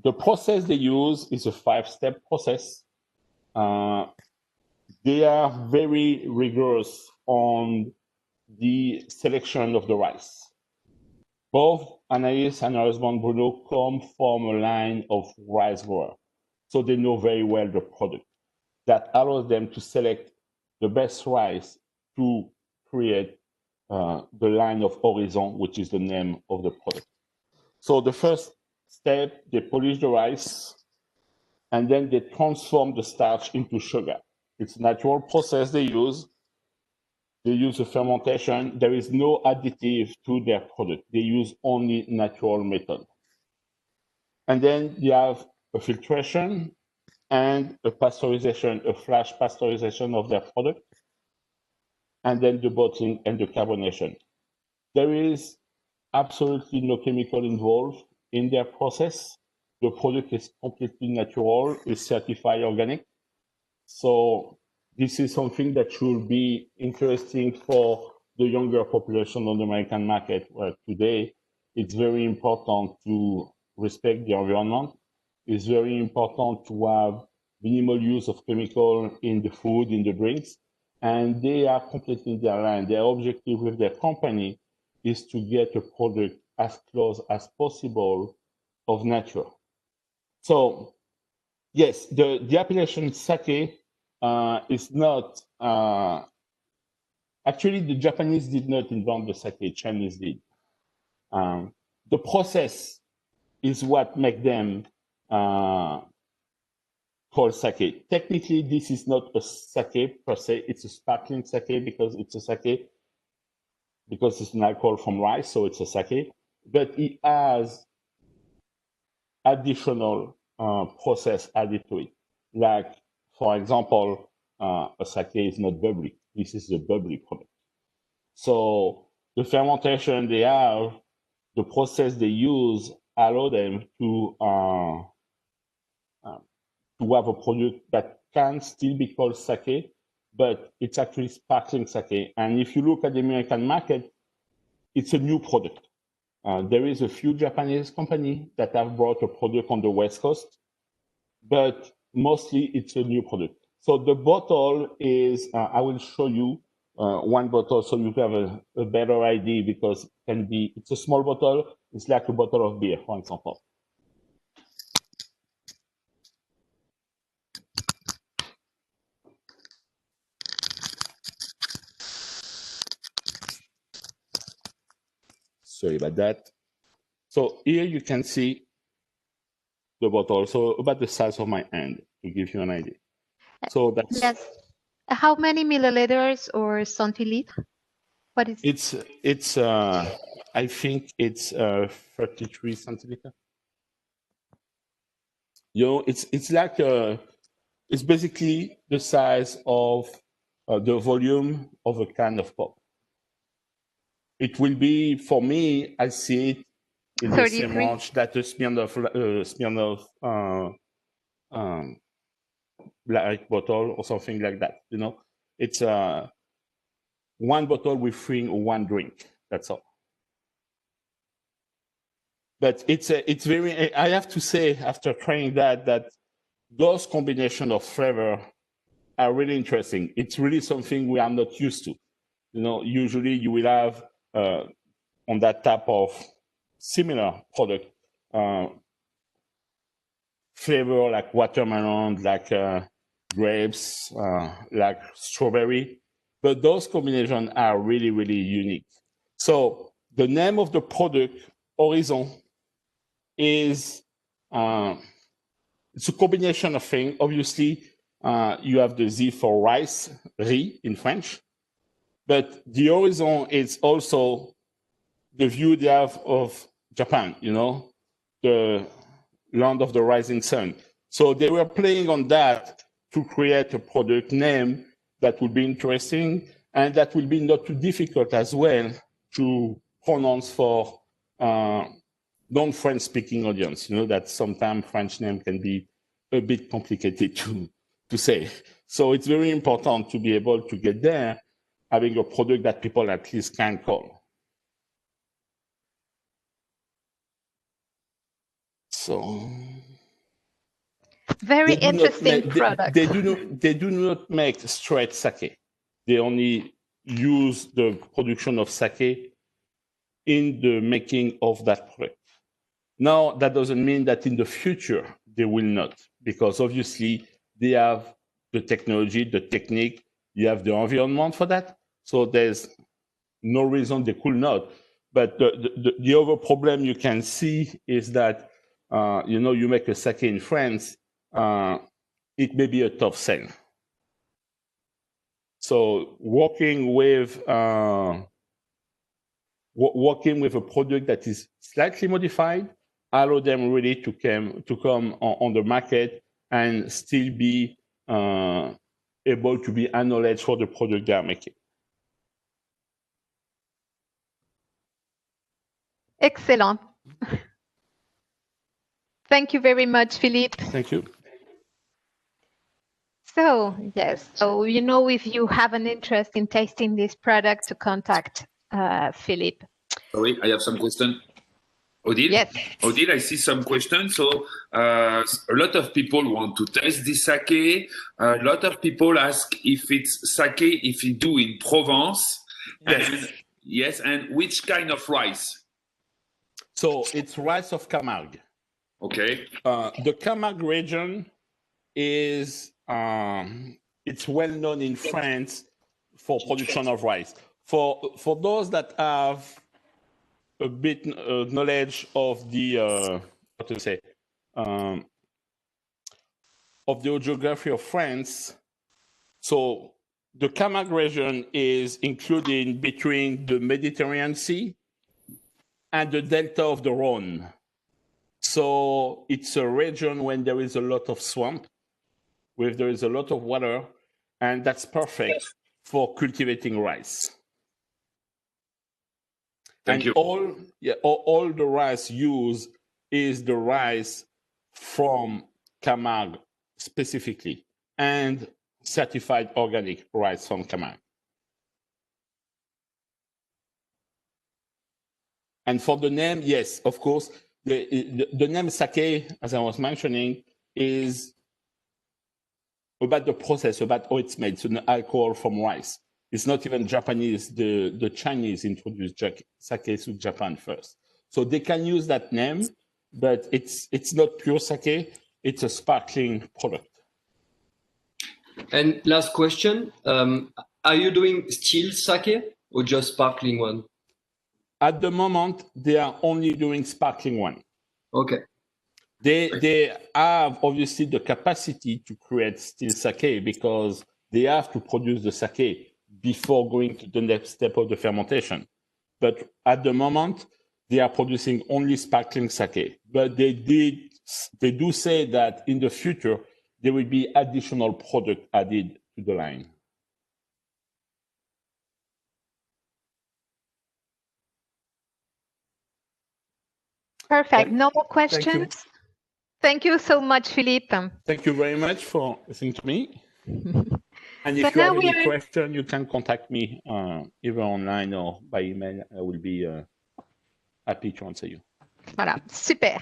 the process they use is a 5-step process. They are very rigorous on the selection of the rice. Both Anaïs and her husband Bruno come from a line of rice growers, so they know very well the product. That allows them to select the best rice to create the line of Horizon, which is the name of the product. So the first step, they polish the rice, and then they transform the starch into sugar. It's a natural process they use. They use a fermentation. There is no additive to their product. They use only natural method. And then you have a filtration and a pasteurization, a flash pasteurization of their product, and then the bottling and the carbonation. There is absolutely no chemical involved in their process. The product is completely natural, is certified organic. So this is something that should be interesting for the younger population on the American market, where today it's very important to respect the environment. It's very important to have minimal use of chemical in the food, in the drinks, and they are completely in their line. Their objective with their company is to get a product as close as possible of nature. So yes, the appellation sake is not, actually the Japanese did not invent the sake, Chinese did. The process is what makes them called sake. Technically, this is not a sake per se, it's a sparkling sake because it's a sake, because it's an alcohol from rice, so it's a sake, but it has additional process added to it. Like, for example, a sake is not bubbly. This is a bubbly product. So the fermentation they have, the process they use, allow them to have a product that can still be called sake, but it's actually sparkling sake. And if you look at the American market, it's a new product. There is a few Japanese companies that have brought a product on the West Coast, but mostly it's a new product. So the bottle is, I will show you one bottle so you have a better idea, because it can be, it's a small bottle, it's like a bottle of beer, for example. Sorry about that. So here you can see the bottle, so about the size of my hand, to give you an idea. So that's... Yes. How many milliliters or centiliters? What is it's I think it's 33 centiliters. You know, it's like it's basically the size of the volume of a can of pop. It will be, for me, I see it in the same range that the Smirnoff black bottle or something like that. You know, it's one bottle with one drink. That's all. But it's very. I have to say, after trying that those combination of flavor are really interesting. It's really something we are not used to. You know, usually you will have on that type of similar product flavor like watermelon, like grapes, like strawberry, but those combinations are really, really unique. So the name of the product, Horizon, is it's a combination of things. Obviously, you have the Z for rice, riz in French, but the horizon is also the view they have of Japan, you know, the land of the rising sun. So they were playing on that to create a product name that would be interesting and that will be not too difficult as well to pronounce for non-French speaking audience. You know that sometimes French name can be a bit complicated to say. So it's very important to be able to get there, having a product that people at least can call. So very interesting product. They do not make straight sake. They only use the production of sake in the making of that product. Now, that doesn't mean that in the future they will not, because obviously they have the technology, the technique, you have the environment for that. So there's no reason they could not. But the other problem you can see is that, you know, you make a sake in France, it may be a tough sell. So working with a product that is slightly modified allow them really to come on the market and still be able to be acknowledged for the product they are making. Excellent. Thank you very much, Philippe. Thank you. So, yes, so you know, if you have an interest in tasting this product, to contact Philippe. Sorry, I have some question. Odile? Yes. Odile, I see some questions. So a lot of people want to taste this sake. A lot of people ask if it's sake, if you do in Provence. Yes. And, yes, and which kind of rice? So it's rice of Camargue. Okay. The Camargue region is it's well known in France for production of rice. For those that have a bit knowledge of the what to say of the geography of France, so the Camargue region is included between the Mediterranean Sea and the delta of the Rhone. So it's a region when there is a lot of swamp, where there is a lot of water, and that's perfect for cultivating rice. Thank you. All the rice used is the rice from Camargue specifically, and certified organic rice from Camargue. And for the name, yes, of course, the name sake, as I was mentioning, is about the process, about how it's made, so the alcohol from rice. It's not even Japanese. The Chinese introduced sake to Japan first. So they can use that name, but it's not pure sake. It's a sparkling product. And last question, are you doing still sake or just sparkling one? At the moment, they are only doing sparkling one. Okay. They have obviously the capacity to create still sake because they have to produce the sake before going to the next step of the fermentation. But at the moment, they are producing only sparkling sake. But they do say that in the future, there will be additional product added to the line. Perfect. No more Thank you. questions? Thank you so much, Philippe. Thank you very much for listening to me. And So if you now have we any are question, you can contact me either online or by email. I will be happy to answer you. Voilà, super.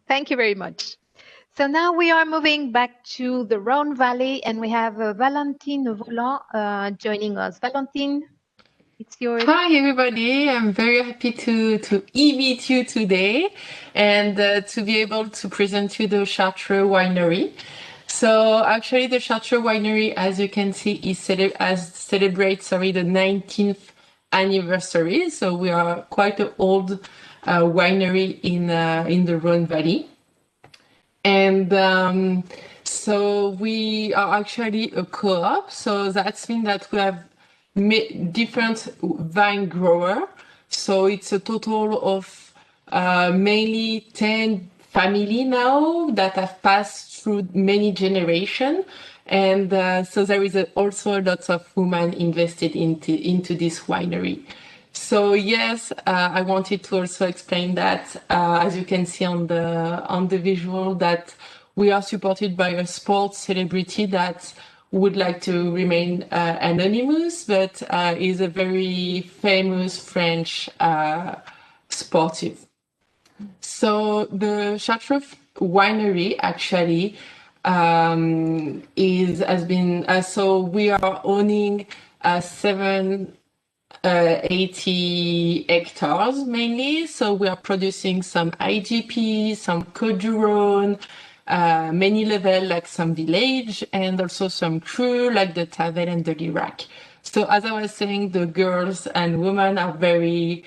Thank you very much. So now we are moving back to the Rhone Valley, and we have Valentine Volant joining us. Valentine, it's yours. Hi, everybody. I'm very happy to meet you today and to be able to present you the Chartreux Winery. So actually, the Chartreux Winery, as you can see, celebrates the 19th anniversary. So we are quite an old winery in the Rhone Valley. And so we are actually a co-op. So that means that we have different vine grower. So it's a total of mainly 10 family now that have passed through many generations. And so there is also lots of women invested into this winery. So yes, I wanted to also explain that, as you can see on the visual, that we are supported by a sports celebrity that would like to remain anonymous, but is a very famous French sportive. So the Chartreux Winery actually so we are owning 80 hectares mainly. So we are producing some IGP, some Côte du Rhône, many level like some village, and also some cru like the Tavel and the Lirac. So as I was saying, the girls and women are very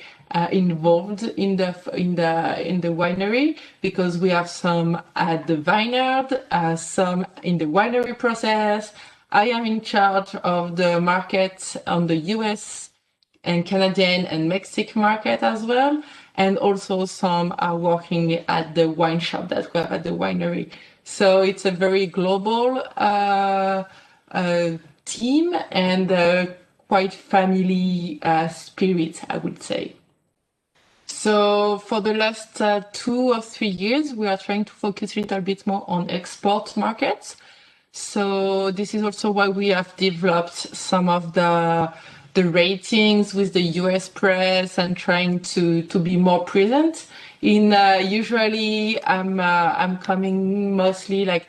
involved in the winery, because we have some at the vineyard, some in the winery process. I am in charge of the market on the US and Canadian and Mexican market as well. And also some are working at the wine shop that we have at the winery. So it's a very global team and quite family spirit, I would say. So for the last 2 or 3 years, we are trying to focus a little bit more on export markets. So this is also why we have developed some of the ratings with the US press and trying to be more present. Usually I'm coming mostly like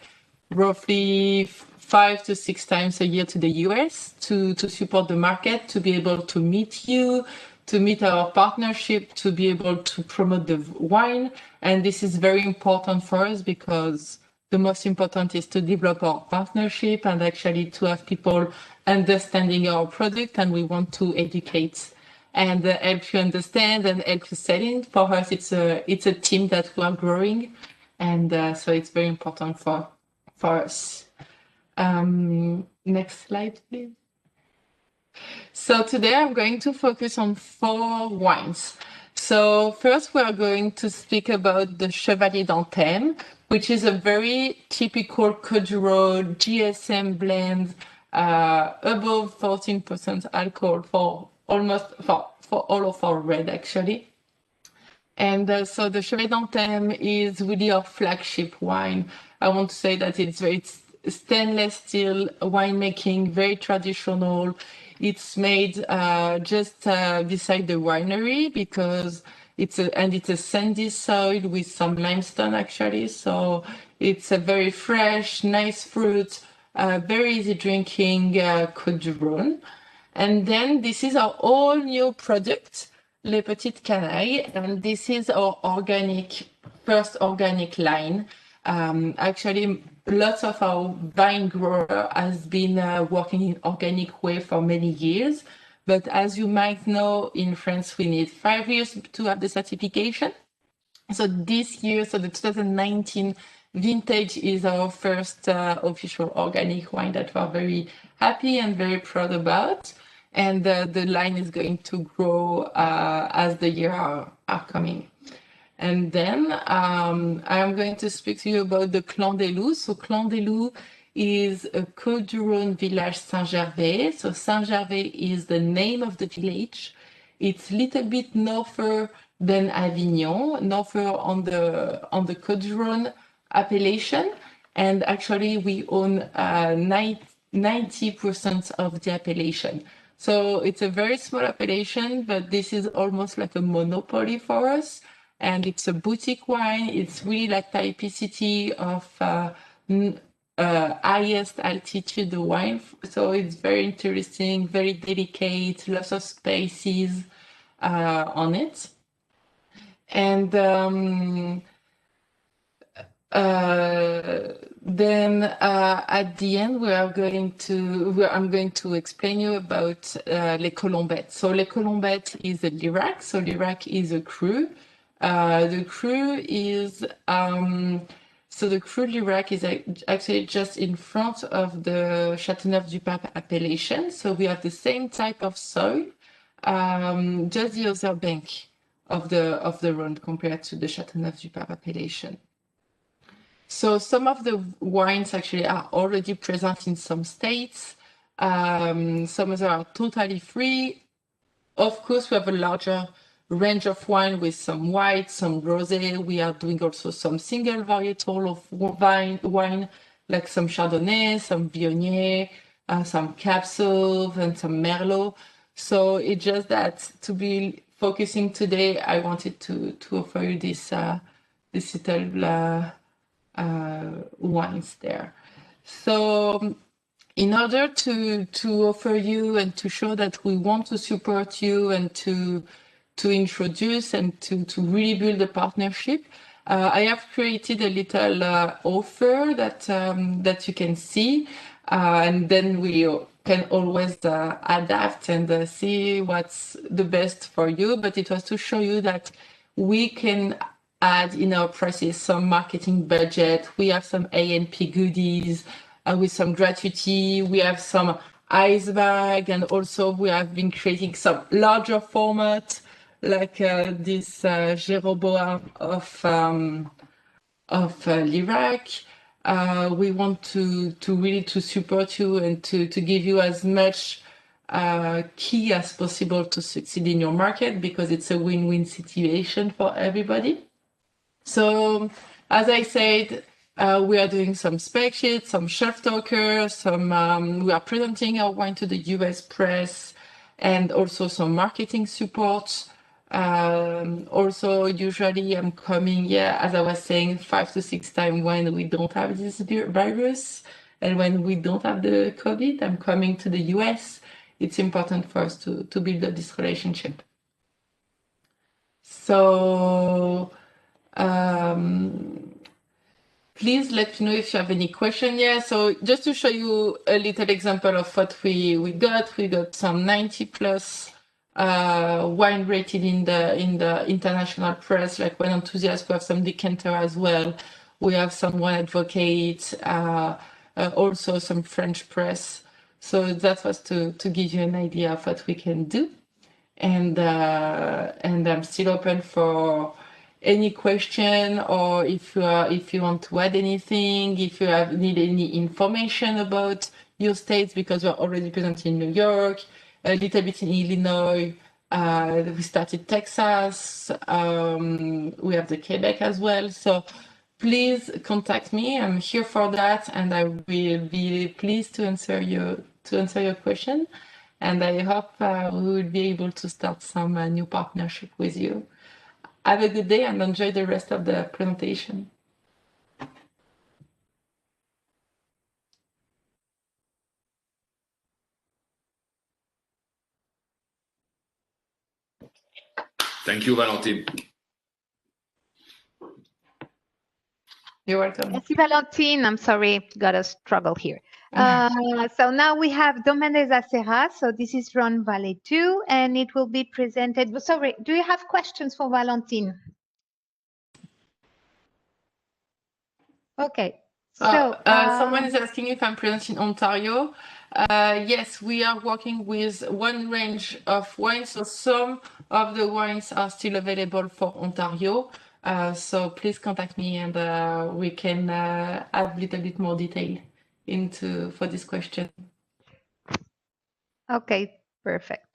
roughly 5 to 6 times a year to the US to support the market, to be able to meet you, to meet our partnership, to be able to promote the wine. And this is very important for us, because the most important is to develop our partnership and actually to have people understanding our product, and we want to educate and help you understand and help you sell it. For us, it's a team that we are growing, and so it's very important for us. Next slide, please. So today I'm going to focus on 4 wines. So first we are going to speak about the Chevalier d'Anthem, which is a very typical Côte du Rhône GSM blend, above 14% alcohol for all of our red actually. And so the Chevalier d'Anthem is really our flagship wine. I want to say that it's stainless steel winemaking, very traditional. It's made just beside the winery, because it's a sandy soil with some limestone actually. So it's a very fresh, nice fruit, very easy drinking Côte du Rhône. And then this is our all new product, Les Petites Canailles, and this is our first organic line. Actually, lots of our vine grower has been working in organic way for many years. But as you might know, in France, we need 5 years to have the certification. So this year, so the 2019 vintage is our first official organic wine that we're very happy and very proud about. And the line is going to grow as the year are coming. And then I'm going to speak to you about the Clan des Loups. So Clan des Loups is a Côte du Rhône village Saint-Gervais. So Saint-Gervais is the name of the village. It's a little bit north then Avignon, northern on the Côte-du-Rhône appellation. And actually, we own 90% of the appellation. So it's a very small appellation, but this is almost like a monopoly for us. And it's a boutique wine. It's really like typicity of highest altitude wine. So it's very interesting, very delicate, lots of spaces on it. And then at the end, I'm going to explain you about Les Colombettes. So Les Colombettes is a Lirac. So Lirac is a cru. The cru is so the cru Lirac is actually just in front of the Châteauneuf-du-Pape appellation. So we have the same type of soil, just the other bank of the Rhône compared to the Châteauneuf-du-Pape appellation. So some of the wines actually are already present in some states. Some of them are totally free. Of course, we have a larger range of wine with some white, some rosé. We are doing also some single varietal of wine, like some Chardonnay, some Viognier, some Cab Sauv, and some Merlot. So it's just that to be focusing today, I wanted to offer you this little wines there. So in order to offer you and to show that we want to support you and to introduce and to really build a partnership, I have created a little offer that you can see, and then we can always adapt and see what's the best for you. But it was to show you that we can add in our prices some marketing budget. We have some A&P goodies with some gratuity. We have some ice bag, and also we have been creating some larger format like this Jéroboam of Lirac. We want to really to support you and to give you as much key as possible to succeed in your market, because it's a win-win situation for everybody. So, as I said, we are doing some spec sheets, some shelf talkers, we are presenting our wine to the US press, and also some marketing support. Also, usually I'm coming, as I was saying, 5 to 6 times when we don't have this virus and when we don't have the COVID. I'm coming to the US. It's important for us to build up this relationship. So, please let me know if you have any question. So just to show you a little example of what we got some 90 plus wine rated in the international press, like Wine Enthusiast. We have some decanter as well. We have some Wine Advocate, also some French press. So that was to give you an idea of what we can do. And I'm still open for any question, or if you want to add anything, if you need any information about your states, because we're already present in New York, a little bit in Illinois. We started Texas. We have the Quebec as well. So please contact me. I'm here for that, and I will be pleased to answer your question. And I hope we will be able to start some new partnership with you. Have a good day and enjoy the rest of the presentation. Thank you, Valentine. You're welcome. Merci, Valentine. I'm sorry, got a struggle here. So now we have Domaine des Acéras. So this is Rhône Valley 2, and it will be presented. Sorry, do you have questions for Valentine? Okay. So someone is asking if I'm present in Ontario. Yes, we are working with one range of wines. So some of the wines are still available for Ontario. So please contact me, and we can add a little bit more detail for this question. Okay, perfect.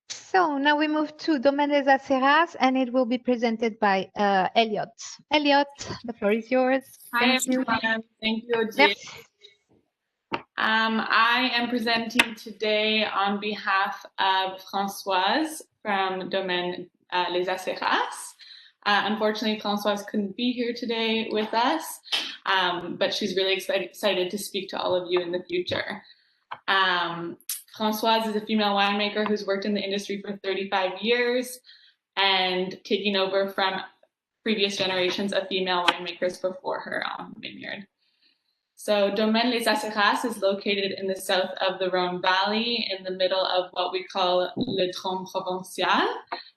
So now we move to Domaine des Aceras, and it will be presented by Elliot. Elliot, the floor is yours. Hi, Thank you. everyone. Thank you, Oji. Merci. I am presenting today on behalf of Françoise from Domaine Les Aceras. Unfortunately, Françoise couldn't be here today with us, but she's really excited to speak to all of you in the future. Françoise is a female winemaker who's worked in the industry for 35 years and taking over from previous generations of female winemakers before her on the vineyard. So Domaine Les Aceras is located in the south of the Rhone Valley in the middle of what we call Le Drôme Provincial,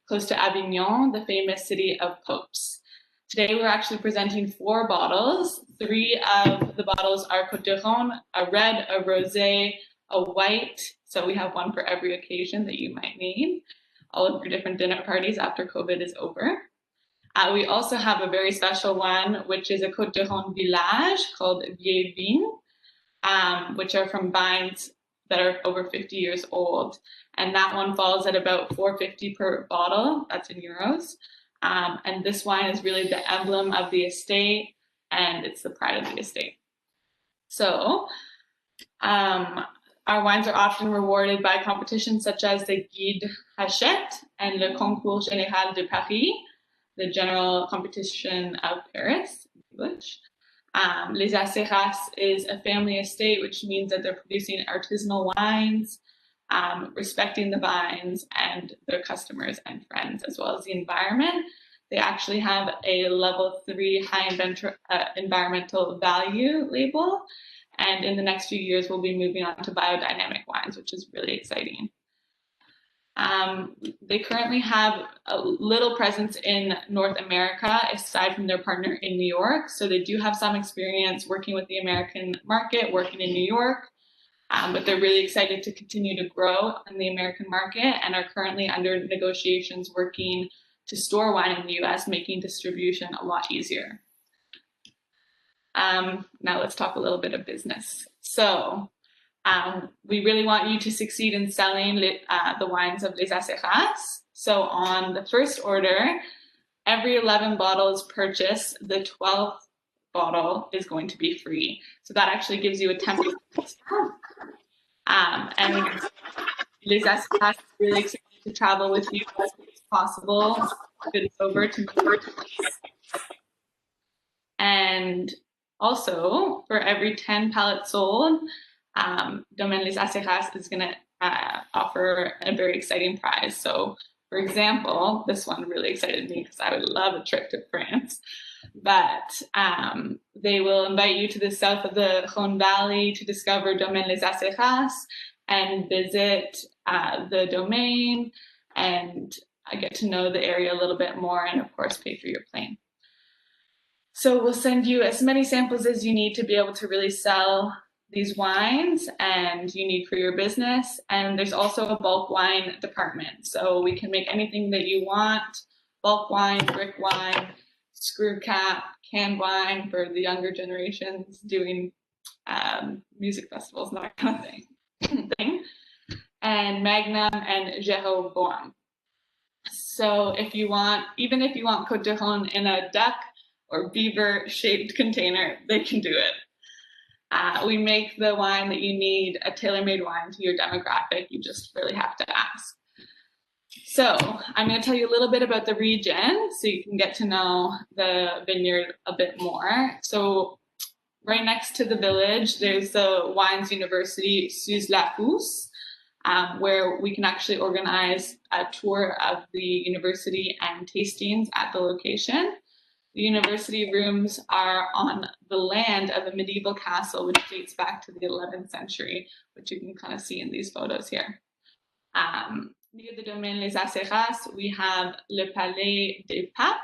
close to Avignon, the famous city of popes. Today we're actually presenting 4 bottles. 3 of the bottles are Côte de Rhône, a red, a rosé, a white. So we have one for every occasion that you might need, all of your different dinner parties after COVID is over. We also have a very special one, which is a Côte de Rhône village called Vieilles Vignes, which are from vines that are over 50 years old. And that one falls at about $4.50 per bottle. That's in euros. And this wine is really the emblem of the estate, and it's the pride of the estate. So our wines are often rewarded by competitions such as the Guide Hachette and Le Concours Général de Paris, the general competition of Paris, English. Les Aceras is a family estate, which means that they're producing artisanal wines, respecting the vines and their customers and friends, as well as the environment. They actually have a level 3 high environmental value label. And in the next few years, we'll be moving on to biodynamic wines, which is really exciting. They currently have a little presence in North America, aside from their partner in New York. So they do have some experience working with the American market, working in New York, but they're really excited to continue to grow in the American market and are currently under negotiations working to store wine in the US, making distribution a lot easier. Now let's talk a little bit of business. So we really want you to succeed in selling the wines of Les Aceras. So on the first order, every 11 bottles purchased, the 12th bottle is going to be free. So that actually gives you a 10% discount. And Les Aceras is really excited to travel with you as quick as possible. If it's over to me. And also, for every 10 pallets sold, Domaine Les Aceras is going to offer a very exciting prize. So, for example, this one really excited me because I would love a trip to France. But they will invite you to the south of the Rhone Valley to discover Domaine Les Aceras and visit the domain and get to know the area a little bit more and, of course, pay for your plane. So we'll send you as many samples as you need to be able to really sell these wines and you need for your business. And there's also a bulk wine department. So we can make anything that you want, bulk wine, brick wine, screw cap, canned wine for the younger generations doing music festivals and that kind of thing. And Magnum and Jéroboam. So if you want, even if you want Côte de Rhône in a duck or beaver shaped container, they can do it. We make the wine that you need, a tailor-made wine to your demographic. You just really have to ask. So I'm going to tell you a little bit about the region so you can get to know the vineyard a bit more. So right next to the village, there's the Wines University Suze-la-Housse, where we can actually organize a tour of the university and tastings at the location. The university rooms are on the land of a medieval castle, which dates back to the 11th century, which you can kind of see in these photos here. Near the Domaine Les Aceras, we have Le Palais des Papes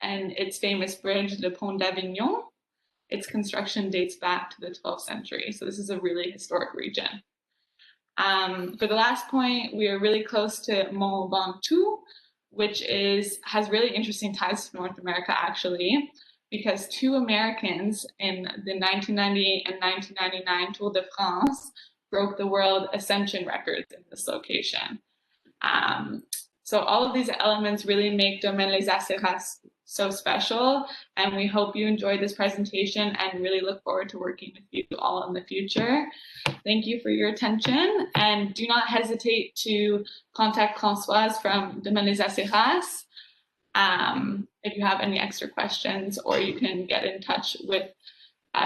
and its famous bridge, Le Pont d'Avignon. Its construction dates back to the 12th century, so this is a really historic region. For the last point, we are really close to Mont Ventoux, which has really interesting ties to North America, actually, because 2 Americans in the 1998 and 1999 Tour de France broke the world ascension records in this location. So all of these elements really make Domaine Les Aceras so special, and we hope you enjoyed this presentation and really look forward to working with you all in the future. Thank you for your attention, and do not hesitate to contact Françoise from Domaine Les Aceras if you have any extra questions, or you can get in touch with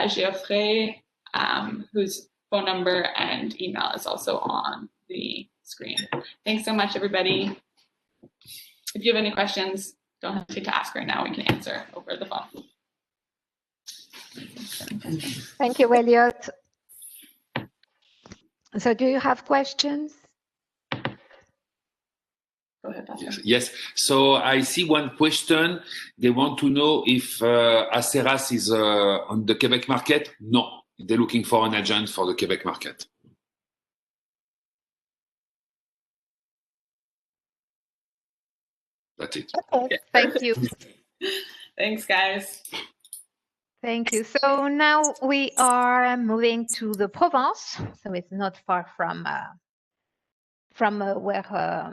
Geoffrey, whose phone number and email is also on the screen. Thanks so much, everybody. If you have any questions, don't hesitate to ask right now. We can answer over the phone. Thank you, Elliot. So do you have questions? Go ahead, Pastor. Yes. So I see one question. They want to know if Aceras is on the Quebec market. No, they're looking for an agent for the Quebec market. That's it. Okay, thank you. Thanks, guys. Thank you. So now we are moving to the Provence. So it's not far from where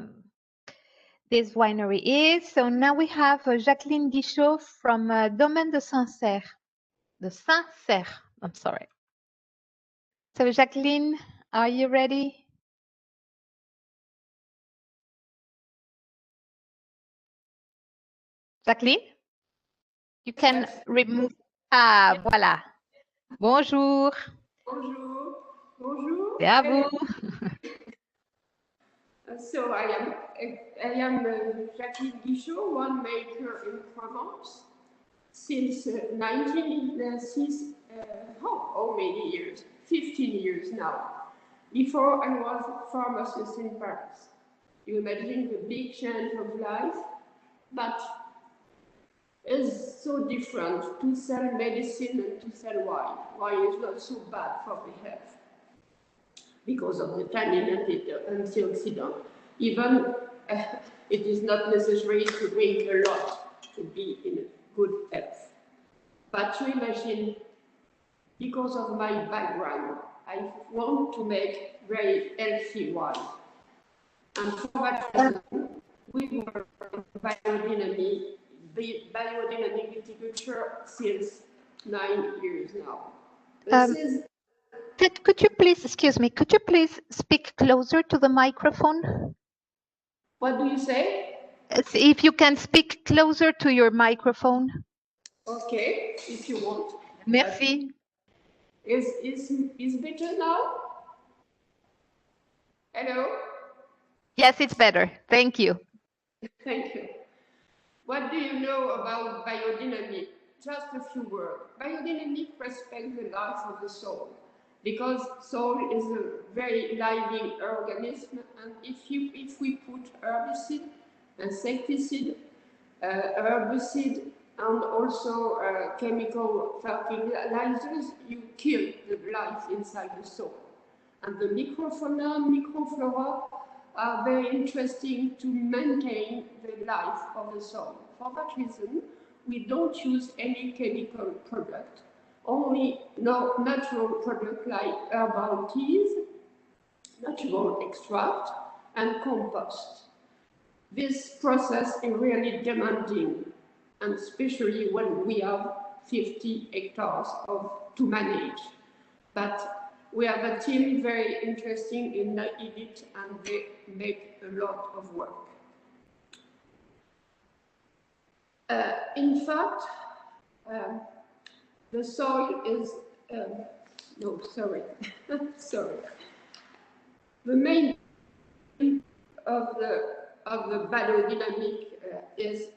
this winery is. So now we have Jacqueline Guichot from Domaine de Saint-Cyr. I'm sorry. So Jacqueline, are you ready? Jacqueline? You can remove. Ah, voilà. Bonjour. Bonjour. Bonjour. C'est à vous. So I am Jacqueline Guichot, winemaker in Provence since 1996. How many years? 15 years now. Before I was a pharmacist in Paris. You imagine the big change of life, but it's so different to sell medicine and to sell wine. Wine is not so bad for the health because of the tannin and the antioxidant. Even it is not necessary to drink a lot to be in good health. But you imagine, because of my background, I want to make very healthy wine. And for that reason, we work on biodynamic viticulture since 9 years now. Could you please, excuse me, could you please speak closer to the microphone? What do you say? If you can speak closer to your microphone. Okay, if you want. Merci. Is better now? Hello? Yes, it's better. Thank you. Thank you. What do you know about biodynamic? Just a few words. Biodynamic respects the life of the soil, because soil is a very living organism, and if we put herbicide, insecticide, herbicide, and also chemical fertilizers, you kill the life inside the soil. And the microfauna and microflora are very interesting to maintain the life of the soil. For that reason, we don't use any chemical product, only natural product like herbal teas, natural extract, and compost. This process is really demanding, and especially when we have 50 hectares to manage. But we have a team very interesting in it, and they make a lot of work. In fact, the soil is, no, sorry, sorry. The main of the biodynamic is,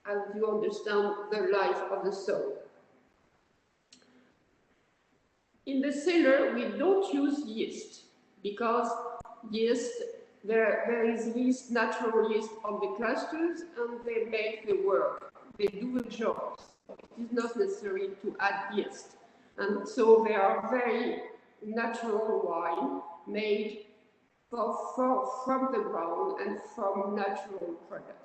as you understand, the life of the soil. In the cellar, we don't use yeast because yeast, there is yeast, natural yeast on the clusters, and they make the work. They do the job. It is not necessary to add yeast. And so they are very natural wine made from the ground and from natural product.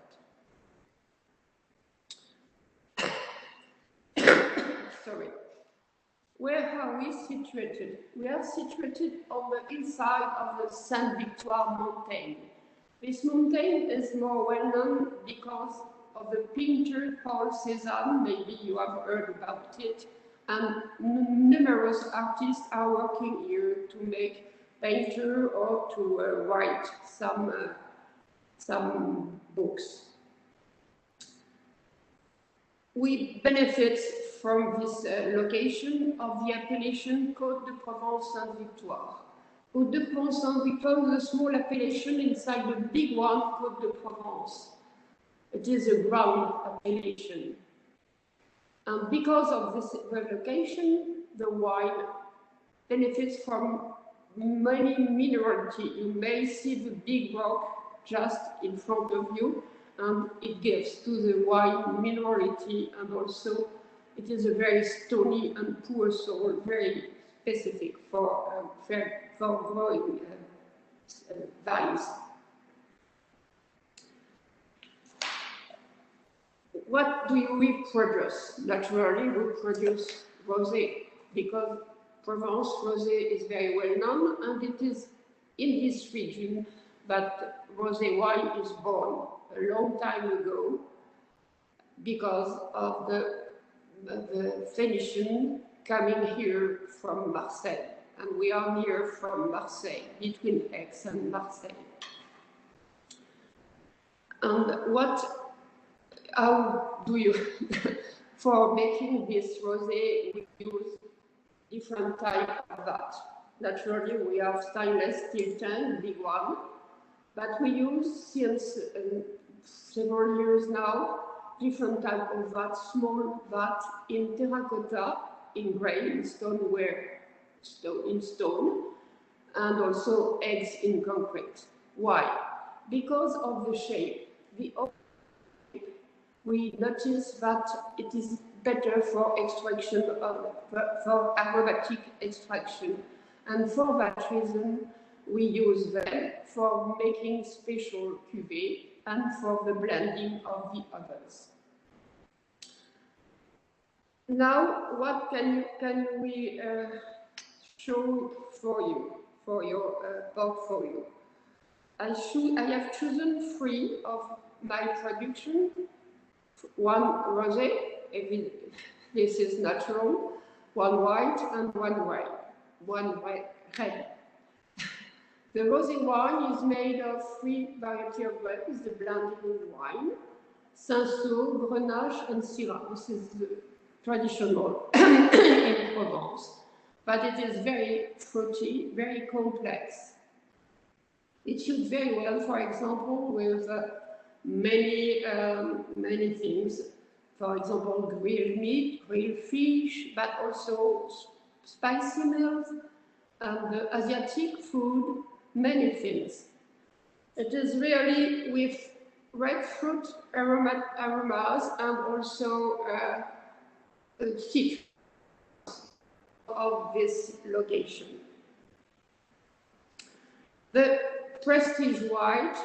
Sorry. Where are we situated? We are situated on the inside of the Saint-Victoire mountain. This mountain is more well known because of the painter Paul Cézanne, maybe you have heard about it, and numerous artists are working here to make painter or to write some books. We benefit from this location of the appellation Côte de Provence Sainte-Victoire. Côte de Provence Sainte-Victoire is a small appellation inside the big one, Côte de Provence. It is a ground appellation. And because of this location, the wine benefits from many minerality. You may see the big rock just in front of you, and it gives to the wine minerality, and also it is a very stony and poor soil, very specific for growing vines. What do we produce? Naturally, we produce rosé, because Provence rosé is very well known, and it is in this region that rosé wine is born a long time ago, because of the Phoenician coming here from Marseille, and we are near from Marseille, between Aix and Marseille. And how do you, for making this rosé, we use different types of vat. Naturally, we have stainless steel tank, big one, but we use, since several years now, different type of vat, small vat in terracotta, in gray, in stoneware, in stone, and also eggs in concrete. Why? Because of the shape. We notice that it is better for extraction, for aromatic extraction. And for that reason, we use them for making special cuvées and for the blending of the others. Now, what can we show for you, for your portfolio? I have chosen 3 of my production. One rosé, this is natural, one white and one red. The rosé wine is made of 3 varieties of grapes, the blended wine, Cinsault, Grenache, and Syrah. This is the traditional in Provence, but it is very fruity, very complex. It suits very well, for example, with many things. For example, grilled meat, grilled fish, but also spicy meals and Asiatic food, many things. It is really with red fruit aromas and also citrus of this location. The Prestige White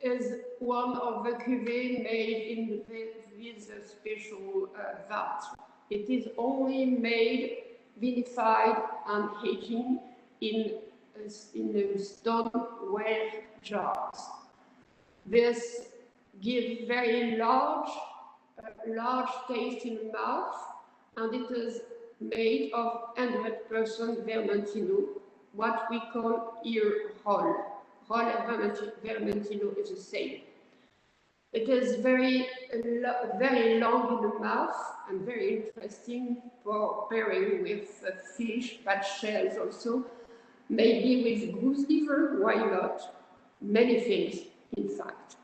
is one of the cuvées made with a special vat. It is only made, vinified and aging in stoneware jars. This gives very large taste in the mouth, and it is made of 100% Vermentino, what we call here Rolle. Rolle and Vermentino is the same. It is very long in the mouth and very interesting for pairing with fish, but shells also. Maybe with goose liver, why not? Many things, in fact.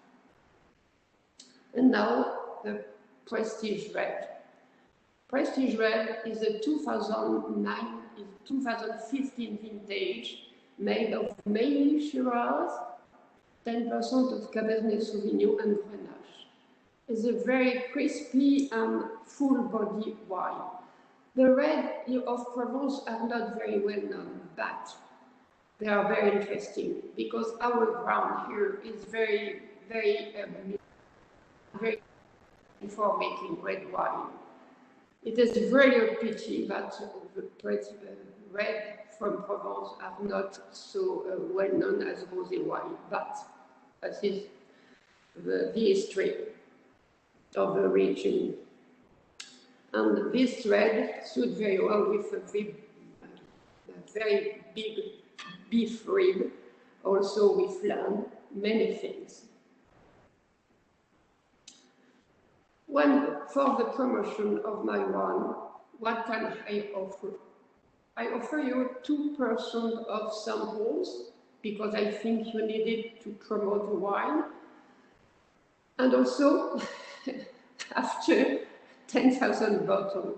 And now the Prestige Red. Prestige Red is a 2015 vintage made of mainly Shiraz, 10% of Cabernet Sauvignon and Grenache. It's a very crispy and full-body wine. The red of Provence are not very well known, but they are very interesting because our ground here is very for making red wine. It is really a pity that the red from Provence are not so well known as rosé wine, but This is the history of the region. And this thread suits very well with a very big beef rib, also with lamb, many things. For the promotion of my wine, what can I offer? I offer you 2% of samples because I think you need it to promote the wine. And also, after 10,000 bottles,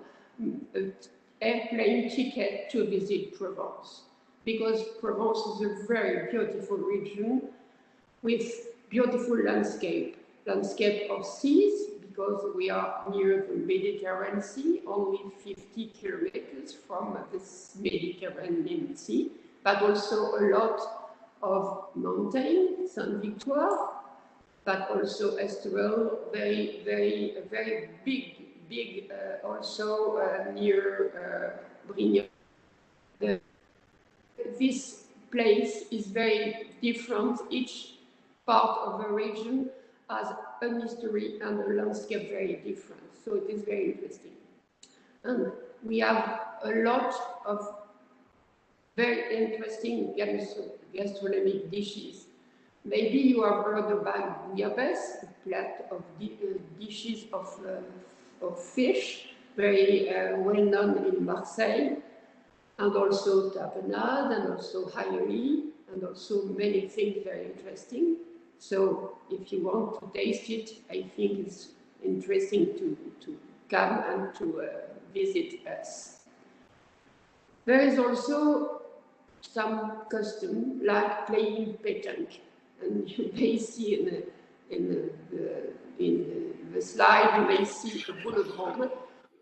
airplane ticket to visit Provence. Because Provence is a very beautiful region with beautiful landscape of seas, because we are near the Mediterranean Sea, only 50 kilometers from this Mediterranean Sea, but also a lot of mountain, Saint-Victoire, but also Estuel, very big, also near Brignoles. This place is very different. Each part of the region has a history and a landscape very different. So it is very interesting. And we have a lot of very interesting gastronomic dishes. Maybe you have heard about bouillabaisse, a plate of dishes of fish, very well known in Marseille, and also tapenade, and also haïri, and also many things very interesting. So if you want to taste it, I think it's interesting to come and to visit us. There is also some custom like playing pétanque, and you may see in the slide, you may see a boulodrome,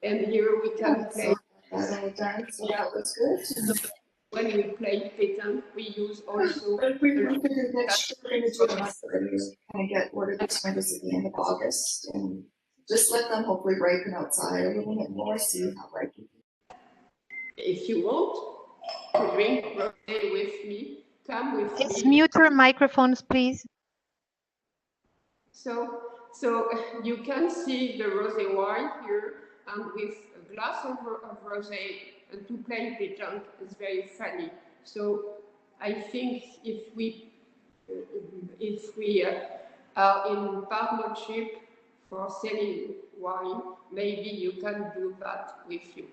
and here we can play. So that was good. When we play pétanque, we use also. We figured next year we're going to do a month, we're going to kind of get ordered the tomatoes at the end of August, and just let them hopefully ripen outside a little bit more, see how ripe. If you want to drink rosé with me, come with me. Just mute your microphones, please. So you can see the rosé wine here, and with a glass of rosé and to play pétanque is very funny. So I think if we are in partnership for selling wine, maybe you can do that with you.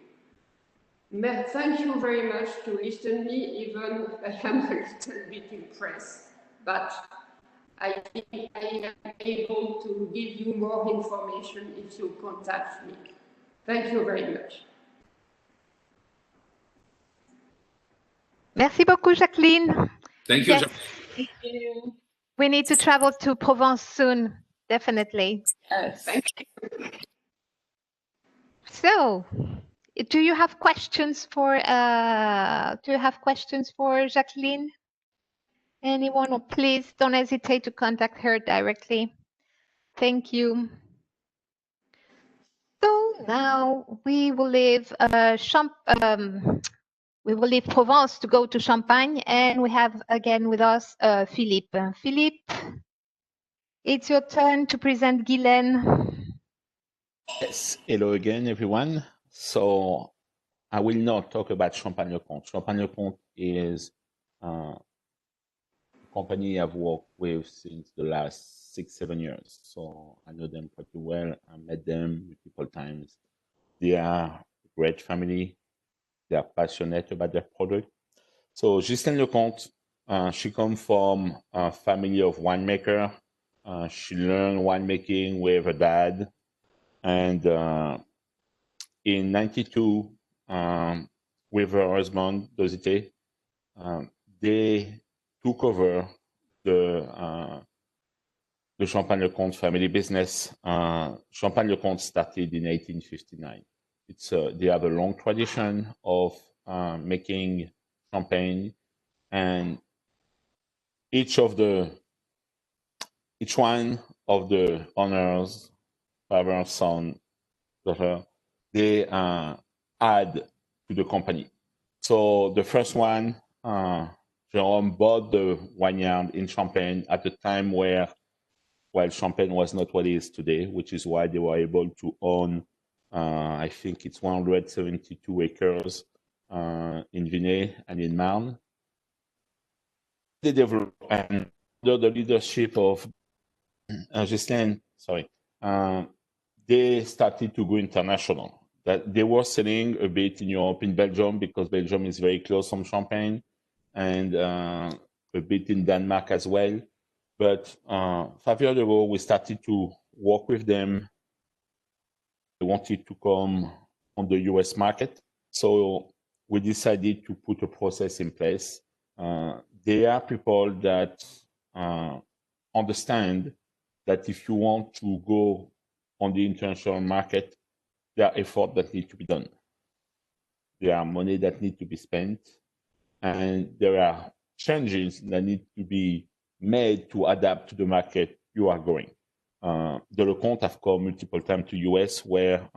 Thank you very much to listen to me, even I am a little bit impressed, but I think I am able to give you more information if you contact me. Thank you very much. Merci beaucoup, Jacqueline. Thank you. Yes. Thank you. We need to travel to Provence soon, definitely. Yes. Thank you. So, do you have questions for Jacqueline? Anyone? Or please don't hesitate to contact her directly. Thank you. So now we will leave Provence to go to Champagne, and we have again with us Philippe. Philippe, it's your turn to present Guylaine. Yes, hello again, everyone. So I will not talk about Champagne-le-Comte. Champagne-le-Comte is a company I've worked with since the last 6-7 years. So I know them pretty well. I met them multiple times. They are a great family. They are passionate about their product. So Ghislaine Lecomte, she comes from a family of winemakers. She learned winemaking with her dad. And in 92, with her husband, Dosité, they took over the Champagne-le-Comte family business. Champagne-le-Comte started in 1859. They have a long tradition of making champagne, and each one of the owners, father, son, daughter, they add to the company. So the first one, Jerome bought the vineyard in Champagne at a time where, well, Champagne was not what it is today, which is why they were able to own, I think it's 172 acres in Vinay and in Marne. They developed, and under the leadership of Ghislaine, they started to go international. That they were selling a bit in Europe, in Belgium, because Belgium is very close from Champagne, and a bit in Denmark as well. But 5 years ago, we started to work with them. They wanted to come on the US market. So we decided to put a process in place. They are people that understand that if you want to go on the international market, there are efforts that need to be done. There are money that need to be spent, and there are changes that need to be made to adapt to the market you are going. The Lecomte have come multiple times to US, where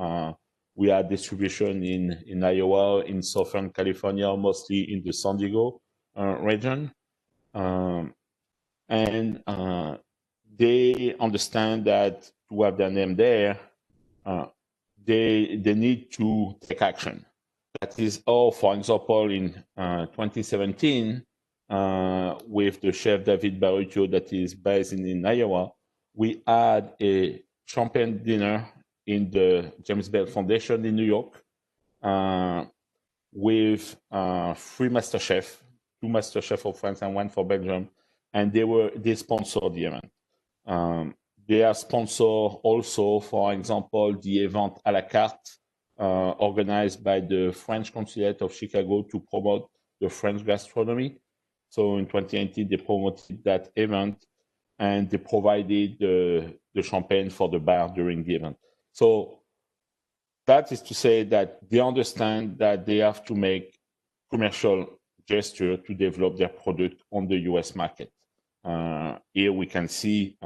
we have distribution in Iowa, in Southern California, mostly in the San Diego region. And they understand that to have their name there, they need to take action. That is, for example, in 2017, with the chef David Barutio that is based in Iowa, we had a champagne dinner in the James Bell Foundation in New York with 3 master chefs, 2 master chefs for France and 1 for Belgium, and they sponsored the event. They are sponsor also, for example, the event à la carte organized by the French Consulate of Chicago to promote the French gastronomy. So in 2018, they promoted that event, and they provided the champagne for the bar during the event. So that is to say that they understand that they have to make commercial gesture to develop their product on the US market. Here we can see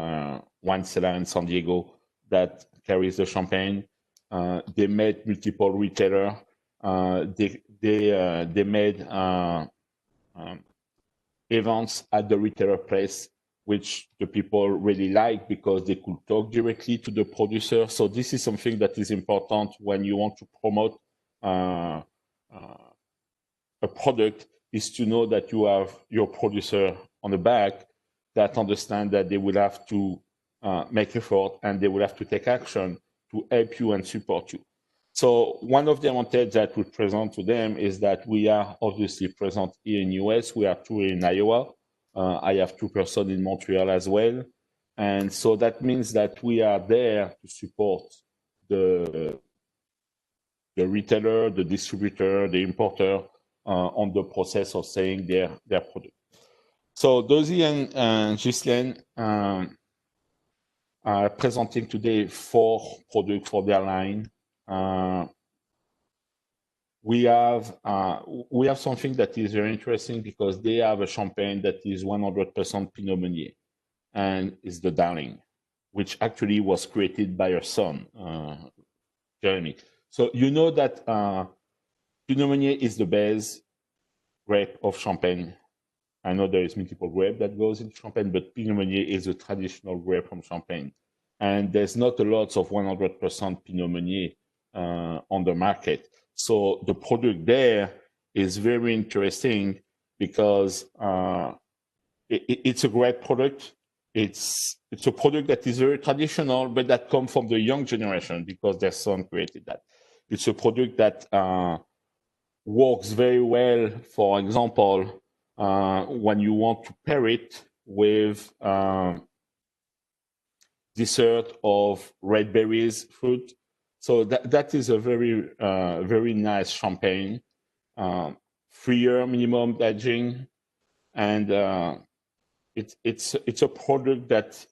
one cellar in San Diego that carries the champagne. They made multiple retailers. They made events at the retailer place, which the people really like because they could talk directly to the producer. So this is something that is important when you want to promote a product, is to know that you have your producer on the back that understand that they will have to make effort and they will have to take action to help you and support you. So one of the advantages that we present to them is that we are obviously present here in US. We are 2 in Iowa. I have 2 persons in Montreal as well. And so that means that we are there to support the retailer, the distributor, the importer on the process of selling their product. So Dozy and Ghislaine are presenting today 4 products for their line. We have something that is very interesting because they have a champagne that is 100% Pinot Meunier, and is the Darling, which actually was created by her son, Jeremy. So you know that Pinot Meunier is the base grape of Champagne. I know there is multiple grape that goes into Champagne, but Pinot Meunier is a traditional grape from Champagne. And there's not a lot of 100% Pinot Meunier on the market. So the product there is very interesting because it's a great product. It's a product that is very traditional, but that comes from the young generation because their son created that. It's a product that works very well, for example, when you want to pair it with dessert of red berries fruit. So that is a very, very nice champagne. 3-year minimum aging, and it's a product that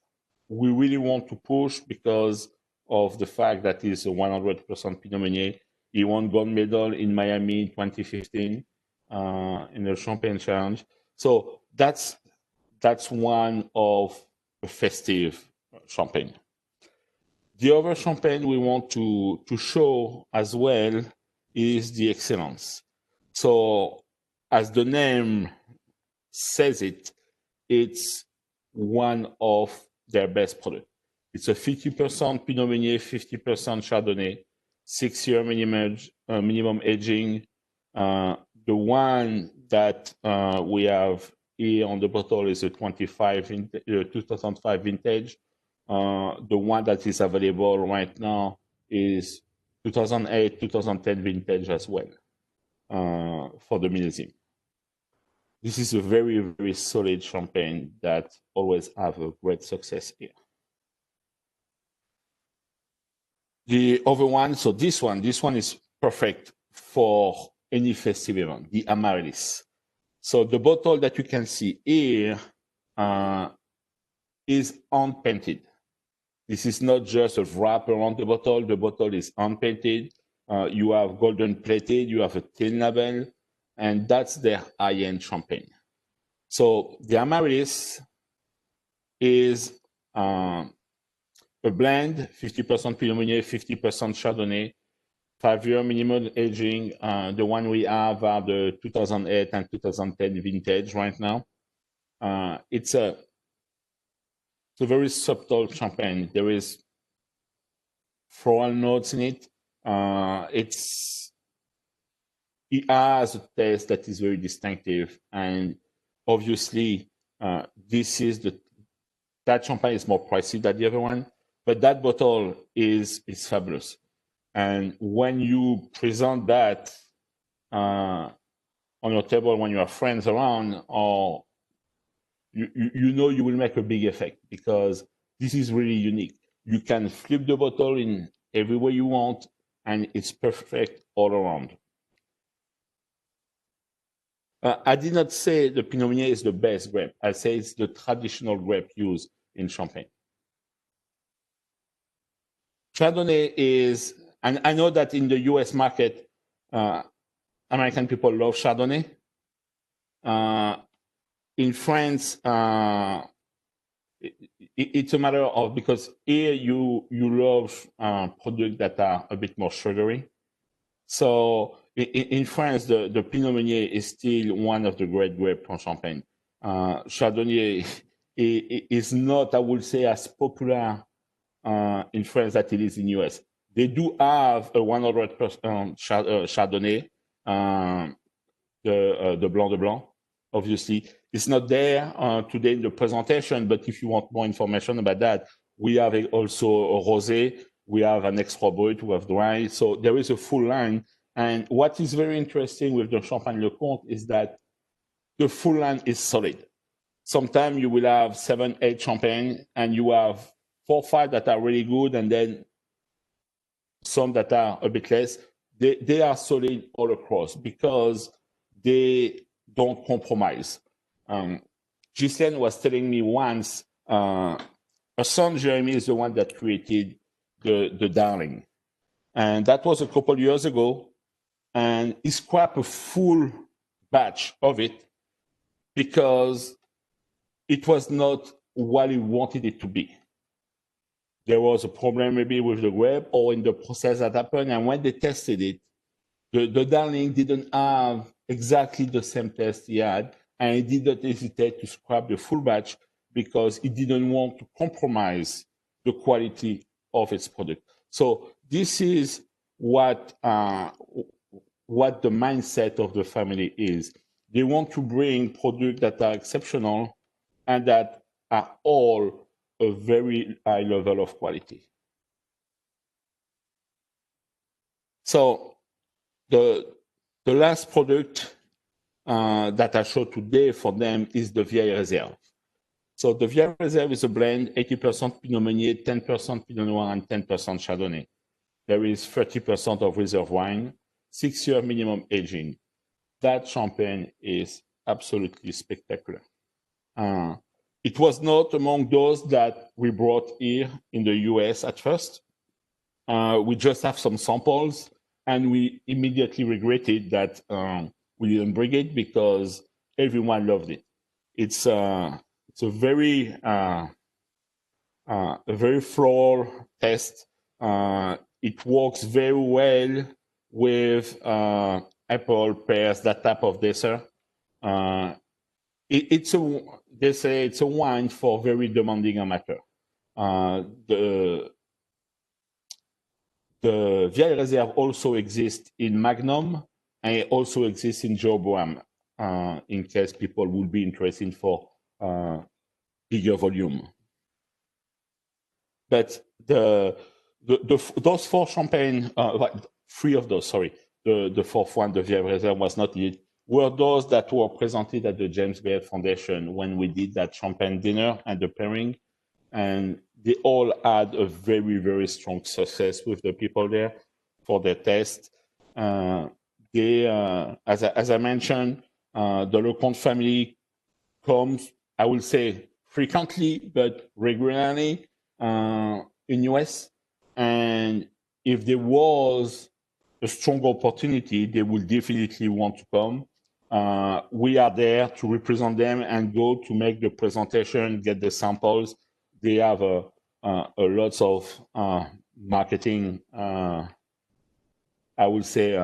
we really want to push because of the fact that it's a 100% Pinot Meunier. He won gold medal in Miami in 2015 in the Champagne Challenge. So that's one of the festive champagne. The other champagne we want to show as well is the excellence. So as the name says it, it's one of their best products. It's a 50% Pinot Meunier, 50% Chardonnay, 6-year minimum aging. The one that we have here on the bottle is a 2005 vintage. The one that is available right now is 2008, 2010 vintage as well for the millésime. This is a very, very solid champagne that always have a great success here. The other one, so this one is perfect for any festive event, the Amaryllis. So the bottle that you can see here is unpainted. This is not just a wrap around the bottle is unpainted. You have golden plated, you have a tin label, and that's their high-end champagne. So the Amaryllis is a blend, 50% Pinot Meunier, 50% Chardonnay, 5-year minimum aging. The one we have are the 2008 and 2010 vintage right now. It's a very subtle champagne. There is floral notes in it. It has a taste that is very distinctive, and obviously, that champagne is more pricey than the other one, but that bottle is fabulous. And when you present that on your table when you have friends around, or you know you will make a big effect because this is really unique. You can flip the bottle in every way you want, and it's perfect all around. I did not say the Pinot Meunier is the best grape. I say it's the traditional grape used in Champagne. Chardonnay is, and I know that in the US market, American people love Chardonnay. In France, it's a matter of, because here you love products that are a bit more sugary. So in France, the Pinot Meunier is still one of the great grapes for Champagne. Chardonnay is not, I would say, as popular in France as it is in US. They do have a 100% Chardonnay, the Blanc de Blanc, obviously. It's not there today in the presentation, but if you want more information about that, we have also a rosé, we have an extra brut, we have dry. So there is a full line. And what is very interesting with the Champagne Lecomte is that the full line is solid. Sometimes you will have 7, 8 champagne, and you have 4 or 5 that are really good, and then some that are a bit less. They are solid all across because they don't compromise. Ghislaine was telling me once, her son Jeremy is the one that created the Darling. And that was a couple of years ago. And he scrapped a full batch of it because it was not what he wanted it to be. There was a problem maybe with the grape or in the process that happened. And when they tested it, the Darling didn't have exactly the same taste he had. And he did not hesitate to scrap the full batch because he didn't want to compromise the quality of its product. So this is what the mindset of the family is. They want to bring products that are exceptional and that are all a very high level of quality. So the last product that I show today for them is the Vieille Réserve. So the Vieille Réserve is a blend, 80% Pinot Meunier, 10% Pinot Noir, and 10% Chardonnay. There is 30% of reserve wine, 6-year minimum aging. That champagne is absolutely spectacular. It was not among those that we brought here in the US at first. We just have some samples, and we immediately regretted that we didn't bring it because everyone loved it. It's a very floral taste. It works very well with apple, pears, that type of dessert. They say it's a wine for very demanding amateur. The Vieille Réserve also exists in Magnum and it also exists in Jeroboam, in case people would be interested for bigger volume. But those four champagne, three of those, sorry, the fourth one, the Vieille Réserve, was not it, were those that were presented at the James Baird Foundation when we did that champagne dinner and the pairing. And they all had a very, very strong success with the people there for their test. As I mentioned, the Lecomte family comes, I will say, frequently, but regularly in US. And if there was a strong opportunity, they will definitely want to come. We are there to represent them and go to make the presentation, get the samples. They have a lots of marketing, I would say,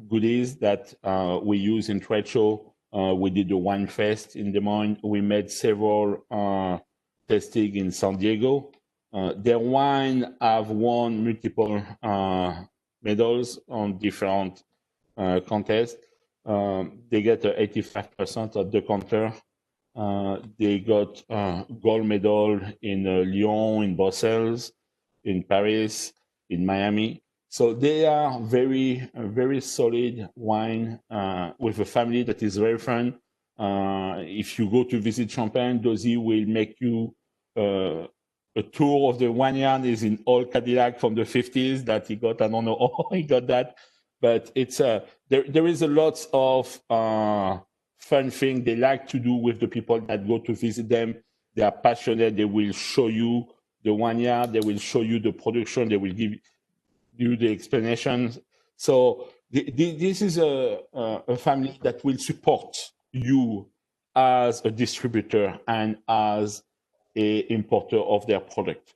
goodies that we use in trade show. We did the wine fest in Des Moines. We made several testing in San Diego. Their wine have won multiple medals on different contests. They get 85% of the counter. They got gold medal in Lyon, in Brussels, in Paris, in Miami. So they are very solid wine with a family that is very fun. If you go to visit Champagne, Dozy will make you a tour of the vineyard. Is in old Cadillac from the 50s that he got. I don't know how he got that, but it's there is a lot of fun thing they like to do with the people that go to visit them. They are passionate. They will show you the vineyard. They will show you the production. They will give you the explanations. So this is a family that will support you as a distributor and as a importer of their product.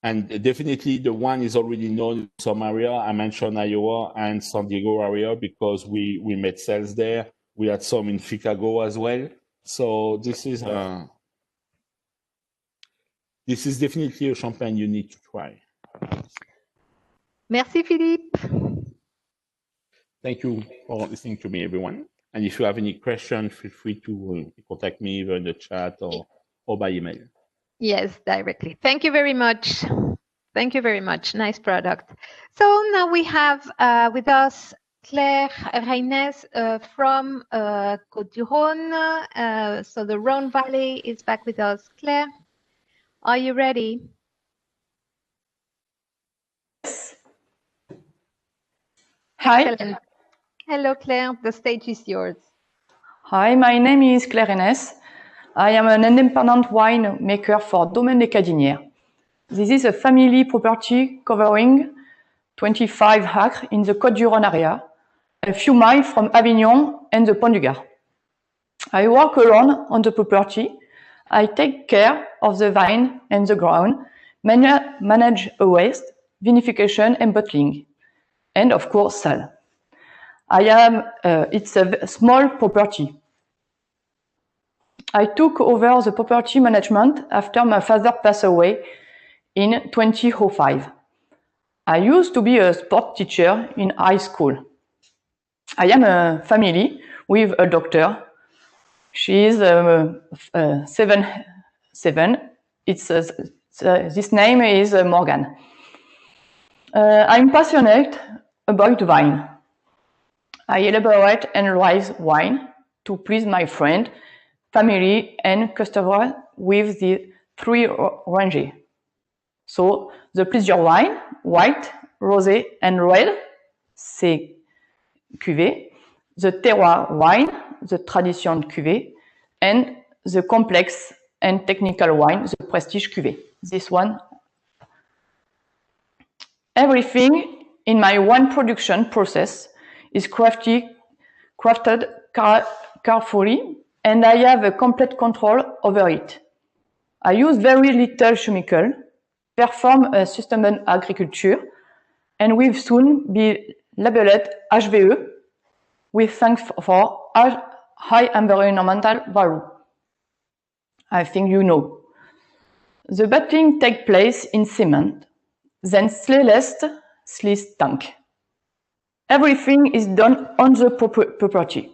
And definitely the wine is already known in some area. I mentioned Iowa and San Diego area because we made sales there. We had some in Chicago as well. So this is definitely a champagne you need to try. Merci, Philippe. Thank you for listening to me, everyone. And if you have any questions, feel free to contact me either in the chat or by email. Yes, directly. Thank you very much. Thank you very much. Nice product. So now we have with us Claire Reynès from Côte-du-Rhône. So the Rhône Valley is back with us. Claire, are you ready? Hi. Excellent. Hello, Claire. The stage is yours. Hi, my name is Claire Reynès. I am an independent wine maker for Domaine des Cadinières. This is a family property covering 25 acres in the Côte-du-Rhône area, a few miles from Avignon and the Pont du Gard. I work alone on the property. I take care of the vine and the ground, manage a waste, vinification and bottling, and of course sell. It's a small property. I took over the property management after my father passed away in 2005. I used to be a sport teacher in high school. I am a family with a daughter. She is 7. This name is Morgan. I'm passionate about wine. I elaborate and rise wine to please my friend, family, and customer with the 3 ranges. So the pleasure wine, white, rosé, and red, c'est cuvée. The terroir wine, the tradition cuvée, and the complex and technical wine, the prestige cuvée. This one. Everything in my wine production process is crafted carefully, and I have a complete control over it. I use very little chemical, perform a sustainable agriculture, and will soon be labeled HVE, with thanks for high environmental value. I think you know. The battling takes place in cement, then slash tank. Everything is done on the property.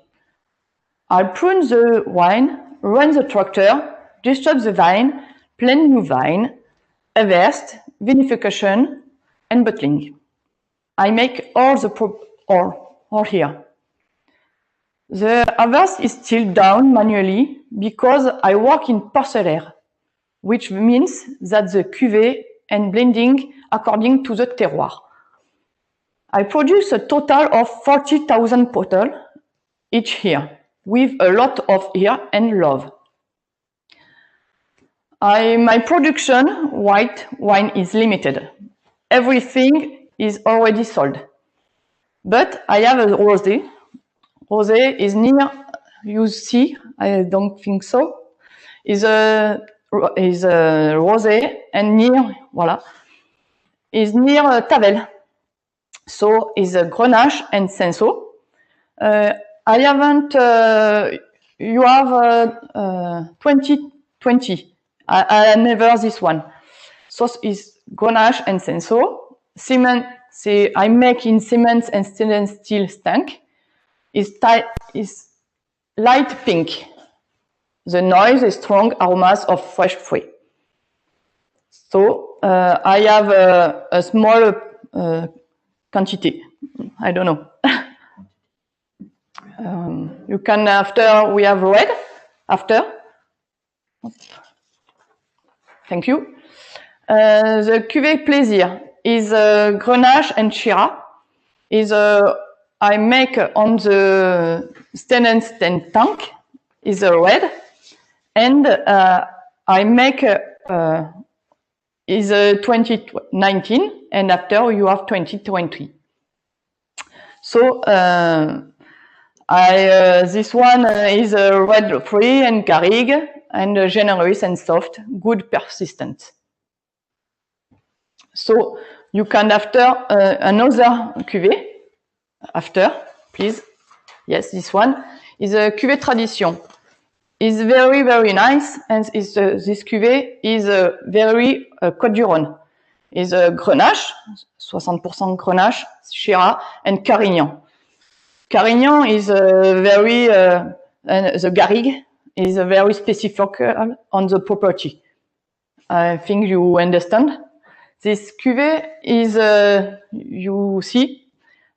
I prune the wine, run the tractor, disturb the vine, plant new vine, harvest, vinification, and bottling. I make all the all here. The harvest is still done manually because I work in parcellaire, which means that the cuvée and blending according to the terroir. I produce a total of 40,000 bottles each year, with a lot of ear and love. My production white wine is limited. Everything is already sold. But I have a rosé. Rosé is near, you see, I don't think so, is a rosé and near, voilà, is near Tavel. So is a Grenache and Cinsault. I haven't, you have 2020. I never this one. So is Grenache and Cinsault. Cement, I make in cement and stainless steel tank. Is light pink. The noise is strong aromas of fresh fruit. So I have a small quantity. I don't know. You can after we have red after. Thank you. The cuvée plaisir is Grenache and Shiraz. Is I make on the stainless steel tank is a red, and I make is 2019, and after you have 2020. So this one is a red free and garrigue and generous and soft, good persistent. So you can after another cuvée. After, please. Yes, this one is a cuvée tradition. It's very, very nice, and this cuvée is very Côte du Rhône. Is a Grenache, 60% Grenache, Shiraz, and Carignan. Carignan is very, the garrigue is a very specific on the property. I think you understand. This cuvée is, you see,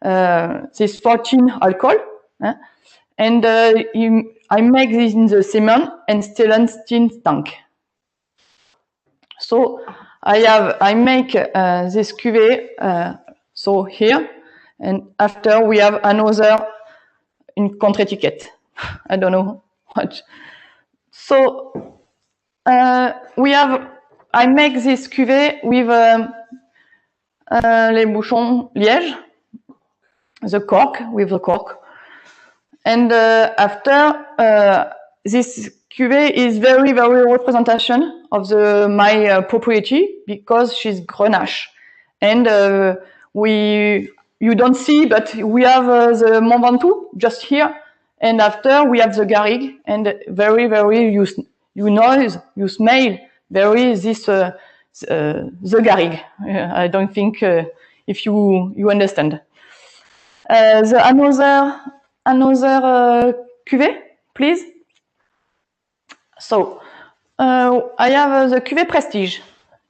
this 14 alcohol, and I make this in the cement and stainless steel tank. So I make this cuvée, so here, and after we have another in contre-étiquette. I don't know what. So I make this cuvée with les bouchons liège, the cork, with the cork. And after, this cuvée is very, very representation of my property because she's Grenache. And you don't see, but we have the Mont Ventoux just here. And after we have the garrigue, and very, very, you smell very this, the garrigue. I don't think if you understand. Another cuvée, please. So I have the cuvée Prestige.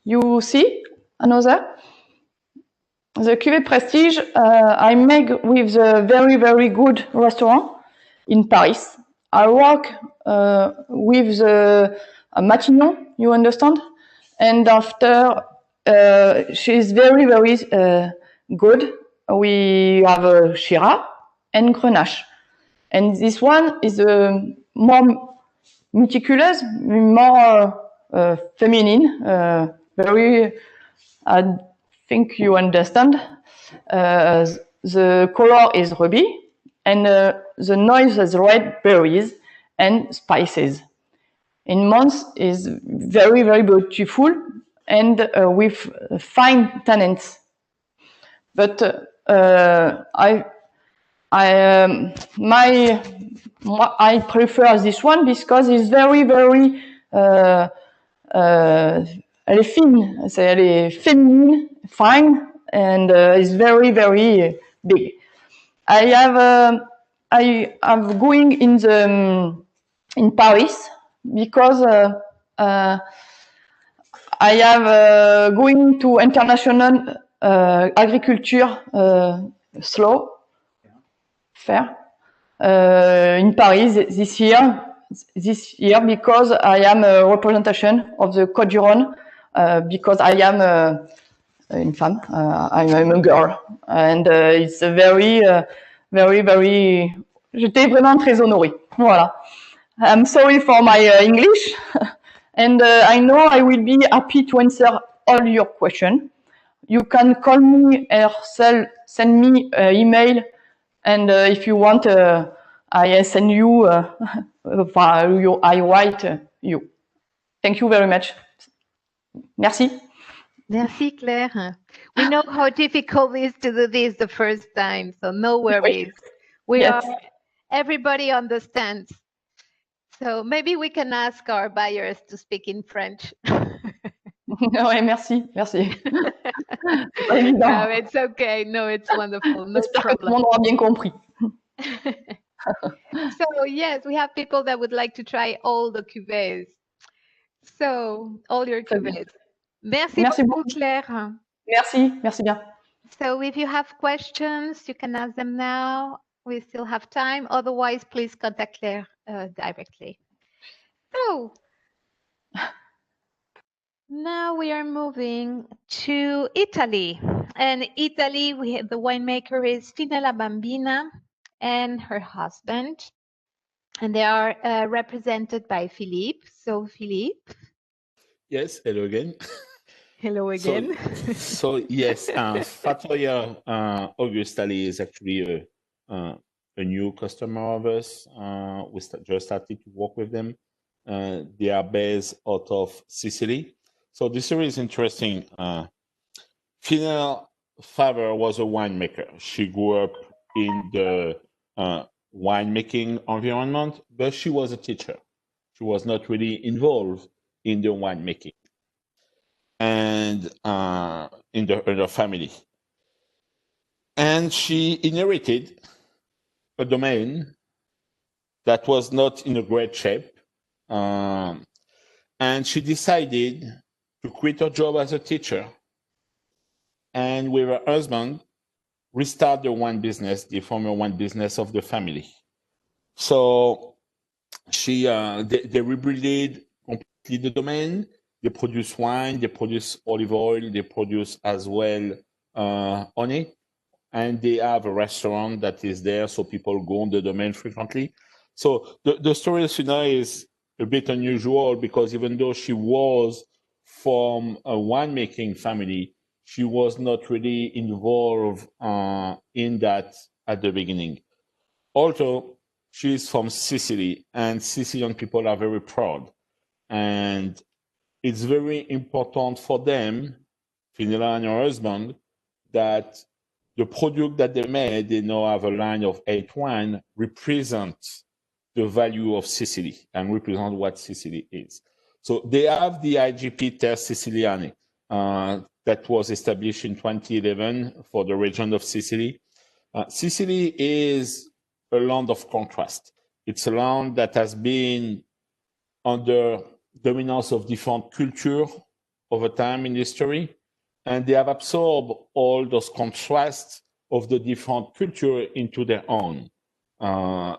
You see another? The cuvée Prestige I make with the very, very good restaurant in Paris. I work with the Matignon, you understand? And after she's very, very good. We have Shiraz and Grenache. And this one is more meticulous, more feminine, very, I think you understand. The color is ruby, and the noise is red berries and spices. In months is very, very beautiful and with fine tannins. But I prefer this one because it's very elle est fine, elle est féminine, fine, and it's very big. I have going in Paris because I have going to international agriculture fair in Paris this year because I am a representation of the Côte d'Iron because I am une femme, I'm a girl, and it's a very, j'étais vraiment très honorée. Voilà. I'm sorry for my English, and I know I will be happy to answer all your questions. You can call me or send me email, and if you want, I send you, I write you. Thank you very much. Merci. Merci, Claire. We know how difficult it is to do this the first time, so no worries. Everybody understands. So maybe we can ask our buyers to speak in French. Ouais, merci. No, it's okay. No, it's wonderful. No J'espère que tout le problem. monde aura bien compris. So yes, we have people that would like to try all the cuvées. So all your cuvées. Merci beaucoup, Claire. Merci bien. So if you have questions, you can ask them now. We still have time. Otherwise, please contact Claire directly. So now we are moving to Italy. And Italy, the winemaker is Finella Bambina and her husband. And they are represented by Philippe. So Philippe. Yes, hello again. Hello again. So yes, Fattoria Augustali is actually a new customer of us. We just started to work with them. They are based out of Sicily. So this story is interesting. Finella father was a winemaker. She grew up in the winemaking environment, but she was a teacher. She was not really involved in the winemaking and in the family. And she inherited a domain that was not in a great shape. And she decided to quit her job as a teacher and with her husband restart the wine business, the former wine business of the family. So they rebranded completely the domain. They produce wine, they produce olive oil, they produce as well honey, and they have a restaurant that is there, so people go on the domain frequently. So the story of Suna is a bit unusual because even though she was from a winemaking family, she was not really involved in that at the beginning. Also, she's from Sicily, and Sicilian people are very proud. And it's very important for them, Finella and her husband, that the product that they made, they now have a line of 8 wine, represents the value of Sicily and represent what Sicily is. So they have the IGP Terre Siciliane that was established in 2011 for the region of Sicily. Sicily is a land of contrast. It's a land that has been under dominance of different culture over time in history, and they have absorbed all those contrasts of the different culture into their own.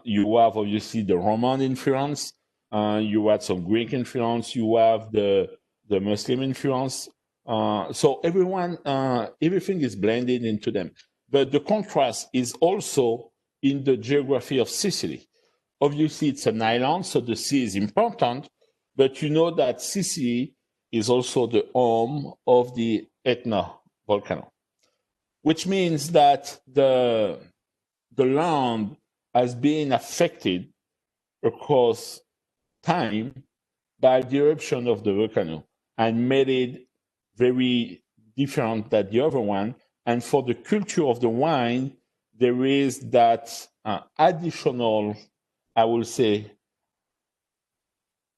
You have obviously the Roman influence, you had some Greek influence, you have the Muslim influence. So everything is blended into them. But the contrast is also in the geography of Sicily. Obviously, it's an island, so the sea is important, but you know that Sicily is also the home of the Etna volcano, which means that the land has been affected across time by the eruption of the volcano and made it very different than the other one. And for the culture of the wine, there is that additional, I will say,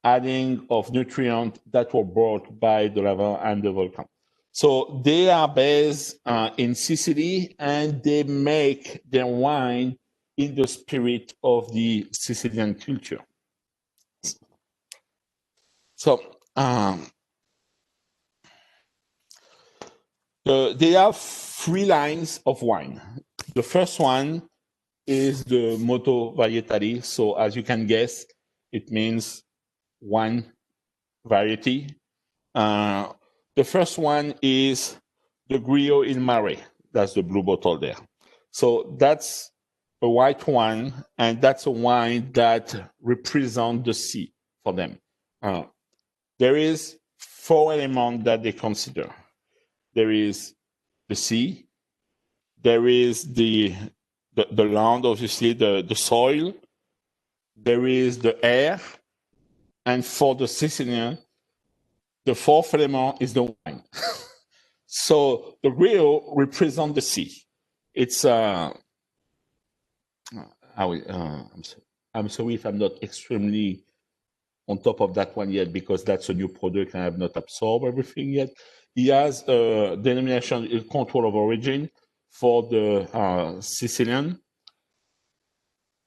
adding of nutrients that were brought by the lava and the volcano. So they are based in Sicily, and they make their wine in the spirit of the Sicilian culture. So they have 3 lines of wine. The first one is the Moto Varietali. So as you can guess, it means one variety. The first one is the Grillo il Mare. That's the blue bottle there. So that's a white wine, and that's a wine that represents the sea for them. There is 4 elements that they consider. There is the sea, there is the land, obviously, the soil, there is the air, and for the Sicilian, the 4th element is the wine. So the Grillo represents the sea. It's I'm sorry if I'm not extremely on top of that one yet, because that's a new product and I have not absorbed everything yet. He has a denomination, a control of origin for the Sicilian,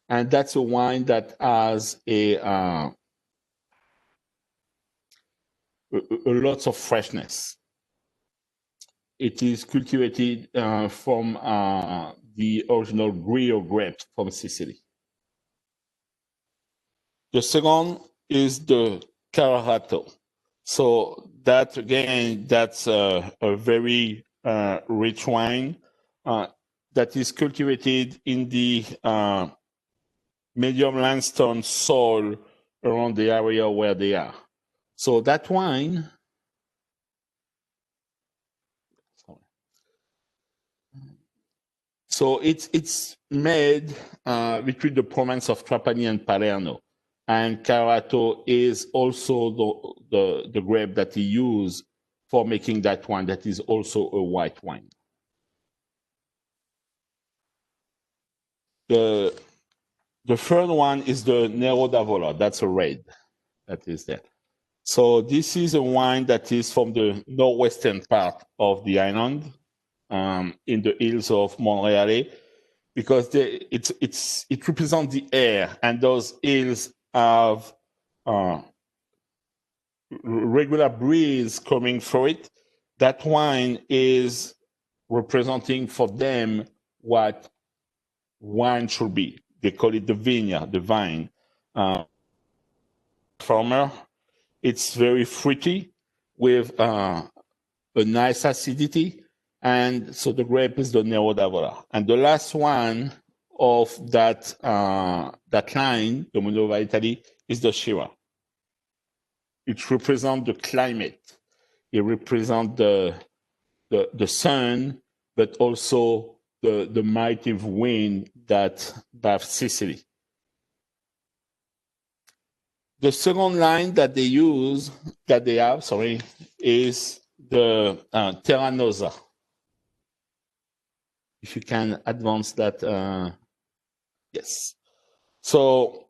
and that's a wine that has a lots of freshness. It is cultivated from the original Grillo grapes from Sicily. The second is the Carato. So that, again, that's a very rich wine that is cultivated in the medium limestone soil around the area where they are. So that wine, so it's made between the province of Trapani and Palermo. And Carato is also the grape that he used for making that wine, that is also a white wine. The third one is the Nero d'Avola. That's a red that is there. So this is a wine that is from the northwestern part of the island, in the hills of Monreale, because it represents the air, and those hills have regular breeze coming through it. That wine is representing for them what wine should be. They call it the vineyard, the vine. Farmer, it's very fruity with a nice acidity, and so the grape is the Nero d'Avola. And the last one of that line, the Mondo Italy, is the Shiraz. It represents the climate. It represents the sun, but also the mighty wind that bathes Sicily. The second line that they have, is the Terra Nosa. If you can advance that, yes. So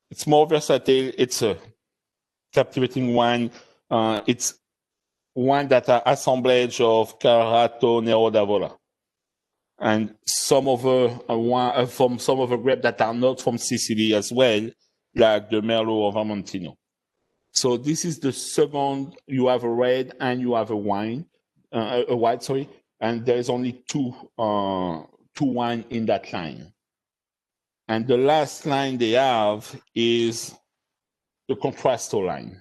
it's more versatile. It's a captivating wine. It's wine that are assemblage of Carato, Nero d'Avola, and some of the from some of the grapes that are not from Sicily as well, like the Merlot or Vermentino. So this is the second. You have a red and you have a white, and there is only two wine in that line. And the last line they have is the Contrasto line.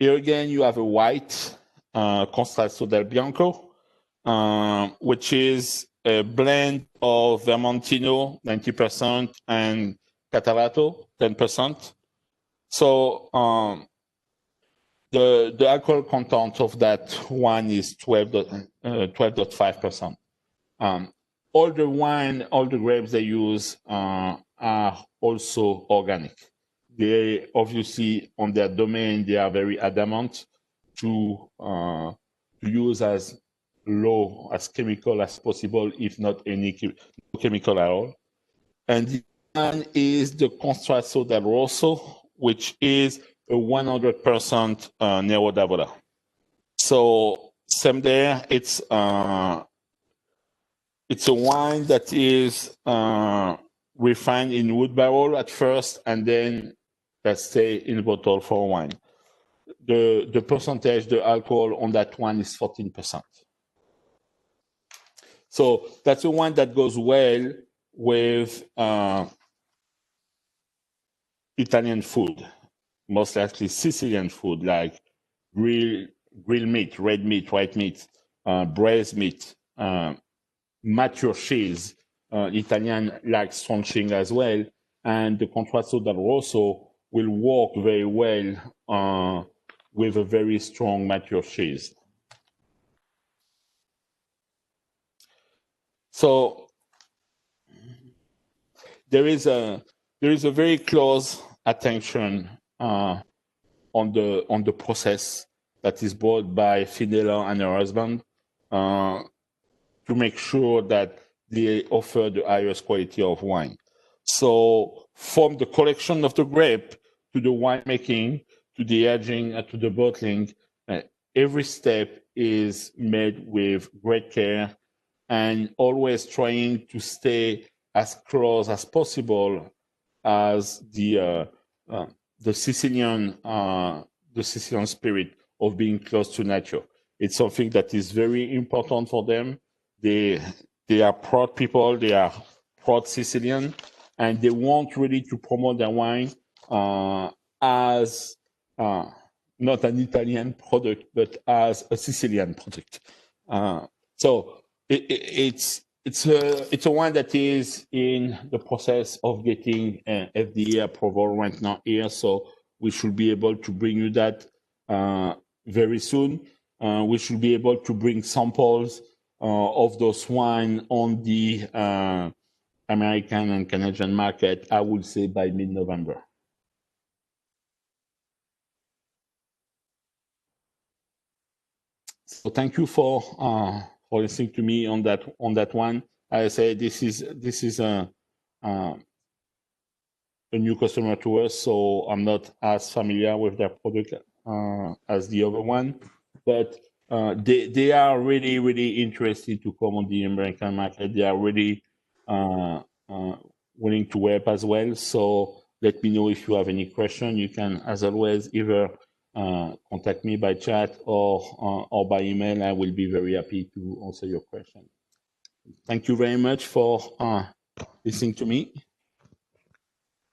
Here again, you have a white Contrasto del Bianco, which is a blend of Vermentino, 90%, and Catarato, 10%. So the alcohol content of that wine is 12.5%. All the wine, all the grapes they use are also organic. They obviously, on their domain, they are very adamant to use as low as chemical as possible, if not any chemical at all. And the one is the Contrasto del Rosso, which is a 100% Nero d'Avola. So same there, it's a wine that is refined in wood barrel at first, and then that stay in bottle for wine. The percentage, the alcohol on that one is 14%. So that's a wine that goes well with Italian food, most likely Sicilian food, like grilled meat, red meat, white meat, braised meat, mature cheese. Italian likes strong cheese as well. And the Contrasto del Rosso will work very well with a very strong mature cheese. So there is a very close attention on the process that is brought by Fidela and her husband to make sure that they offer the highest quality of wine. So from the collection of the grape to the winemaking, to the aging, to the bottling, every step is made with great care and always trying to stay as close as possible as the Sicilian spirit of being close to nature. It's something that is very important for them. They are proud people. They are proud Sicilian, and they want really to promote their wine as not an Italian product, but as a Sicilian product. So it's a wine that is in the process of getting FDA approval right now here. So we should be able to bring you that very soon. We should be able to bring samples of those wine on the American and Canadian market, I would say by mid-November. So thank you for listening to me on that one. I say this is a new customer to us, so I'm not as familiar with their product as the other one, but they are really interested to come on the American market. They are really willing to help as well. So let me know if you have any question. You can, as always, either contact me by chat or by email. I will be very happy to answer your question. Thank you very much for listening to me.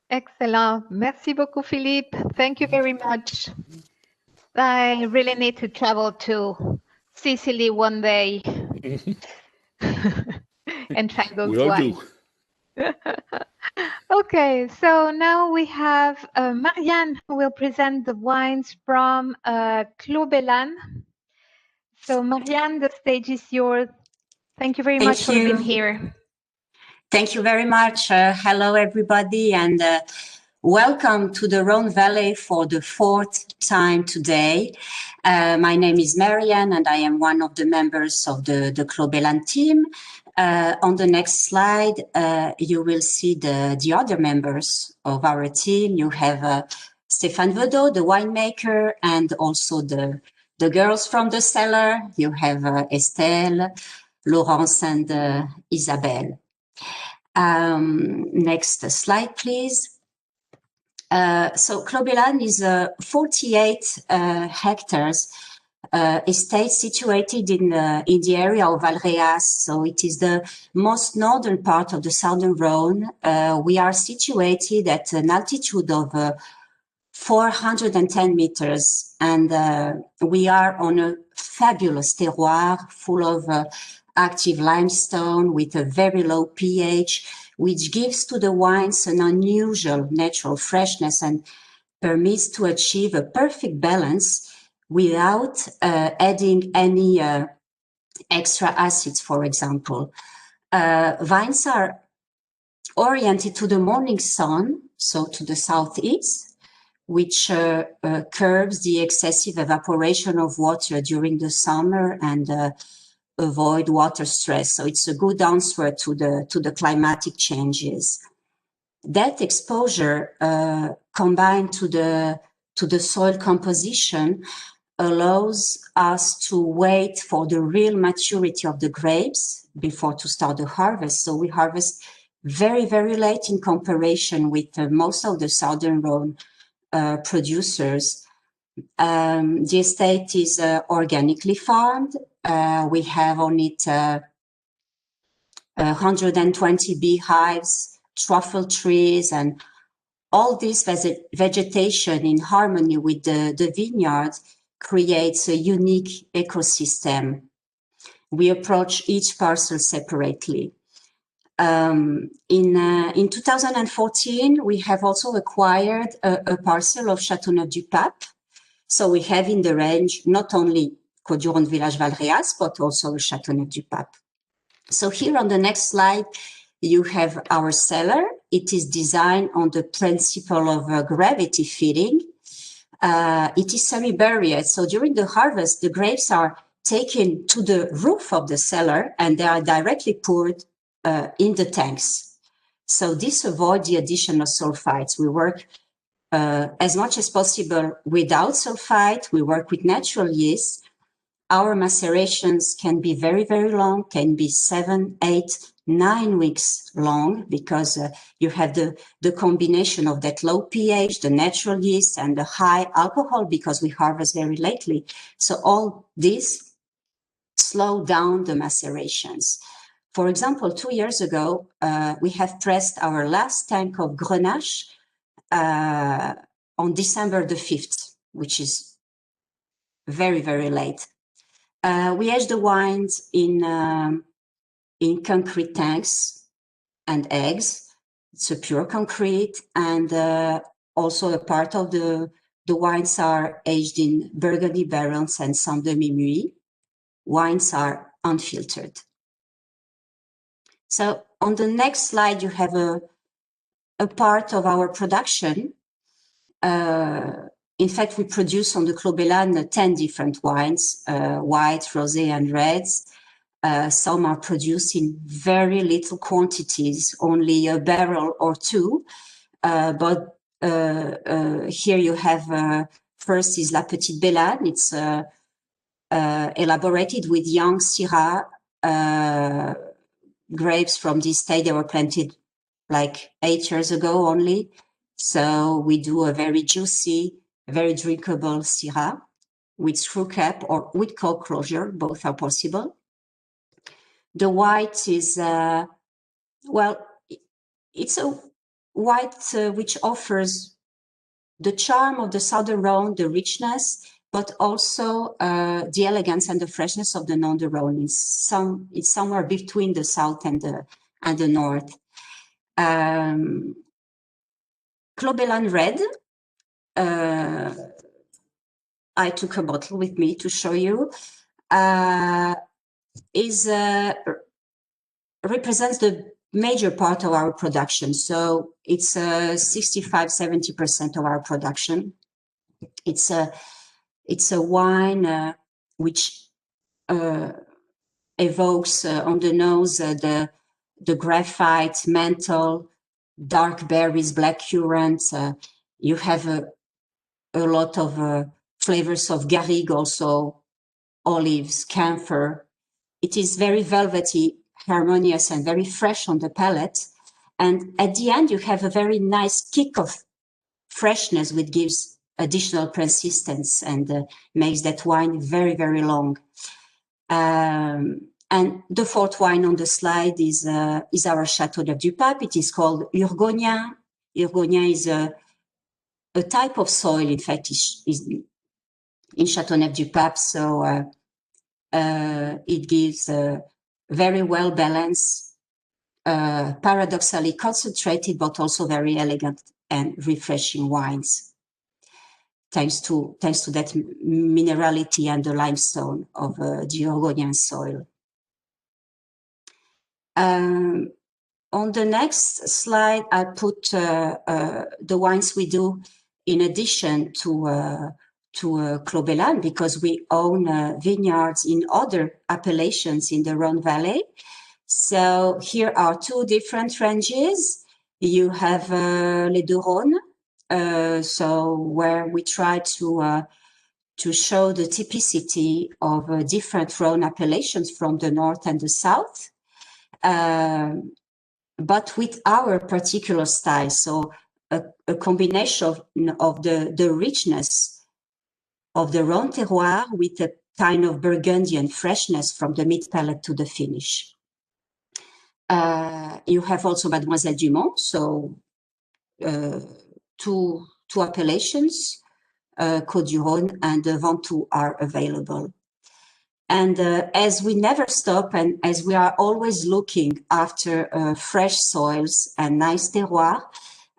Excellent. Merci beaucoup, Philippe. Thank you very much. I really need to travel to Sicily one day and try those wines. Okay, so now we have Marianne who will present the wines from Clos Bellan. So Marianne, the stage is yours. Thank you very much for being here. Thank you very much. Hello, everybody, and welcome to the Rhone Valley for the 4th time today. My name is Marianne, and I am one of the members of the Clos Bellan team. On the next slide, you will see the other members of our team. You have Stéphane Vedot, the winemaker, and also the girls from the cellar. You have Estelle, Laurence, and Isabelle. Next slide, please. So Clos Bellan is 48 hectares estate situated in the area of Valréas. So it is the most northern part of the southern Rhone. We are situated at an altitude of 410 meters, and we are on a fabulous terroir full of active limestone with a very low pH, which gives to the wines an unusual natural freshness and permits to achieve a perfect balance without adding any extra acids, for example. Vines are oriented to the morning sun, so to the southeast, which curbs the excessive evaporation of water during the summer and avoid water stress. So it's a good answer to the climatic changes. That exposure combined to the soil composition allows us to wait for the real maturity of the grapes before to start the harvest. So we harvest very, very late in comparison with most of the Southern Rhone producers. The estate is organically farmed. We have on it 120 beehives, truffle trees, and all this vegetation in harmony with the vineyard creates a unique ecosystem. We approach each parcel separately. In 2014, we have also acquired a parcel of Châteauneuf-du-Pape. So we have in the range not only Côte-du-Rhône Village Valréas, but also Châteauneuf-du-Pape. So here on the next slide, you have our cellar. It is designed on the principle of gravity feeding. It is semi-buried. So during the harvest, the grapes are taken to the roof of the cellar and they are directly poured in the tanks. So this avoids the addition of sulfites. We work as much as possible without sulfite. We work with natural yeast. Our macerations can be very, very long, can be 7, 8, 9 weeks long, because you have the combination of that low pH, the natural yeast, and the high alcohol, because we harvest very lately. So all this slow down the macerations. For example, 2 years ago, we have pressed our last tank of Grenache on December the 5th, which is very, very late. We age the wines in concrete tanks and eggs. It's a pure concrete, and also a part of the wines are aged in Burgundy barrels and Saint Demi-Muid. Wines are unfiltered. So on the next slide, you have a part of our production. In fact, we produce on the Clos Bellan 10 different wines, white, rosé, and reds. Some are produced in very little quantities, only a barrel or two. But here you have, first is La Petite Bellane. It's elaborated with young Syrah grapes from this state. They were planted like 8 years ago only. So we do a very juicy, very drinkable Syrah with screw cap or with cork closure. Both are possible. The white is, well, it's a white which offers the charm of the Southern Rhone, the richness, but also the elegance and the freshness of the Nord-Rhone. It's somewhere between the south and the north. Clos Bellan Red. I took a bottle with me to show you. Represents the major part of our production. So it's 65–70% of our production. It's a wine which evokes on the nose the graphite, menthol, dark berries, black currant. You have a lot of flavors of garrigue, also olives, camphor. It is very velvety, harmonious, and very fresh on the palate. And at the end, you have a very nice kick of freshness, which gives additional persistence and makes that wine very, very long. And the fourth wine on the slide is our Châteauneuf-du-Pape. It is called Urgonien. Urgonien is a type of soil, in fact, is in Châteauneuf-du-Pape. So it gives very well balanced, paradoxically concentrated, but also very elegant and refreshing wines, thanks to that minerality and the limestone of the Urgonien soil. On the next slide, I put the wines we do in addition to Clos-Bellan because we own vineyards in other appellations in the Rhone Valley. So here are two different ranges. You have Les Deux Rhônes, so where we try to show the typicity of different Rhone appellations from the north and the south, but with our particular style. So a combination of the richness of the Rhone terroir with a kind of Burgundian freshness from the mid palate to the finish. You have also Mademoiselle Dumont, so two appellations, Côte du Rhône and Ventoux are available. And as we never stop and as we are always looking after fresh soils and nice terroir,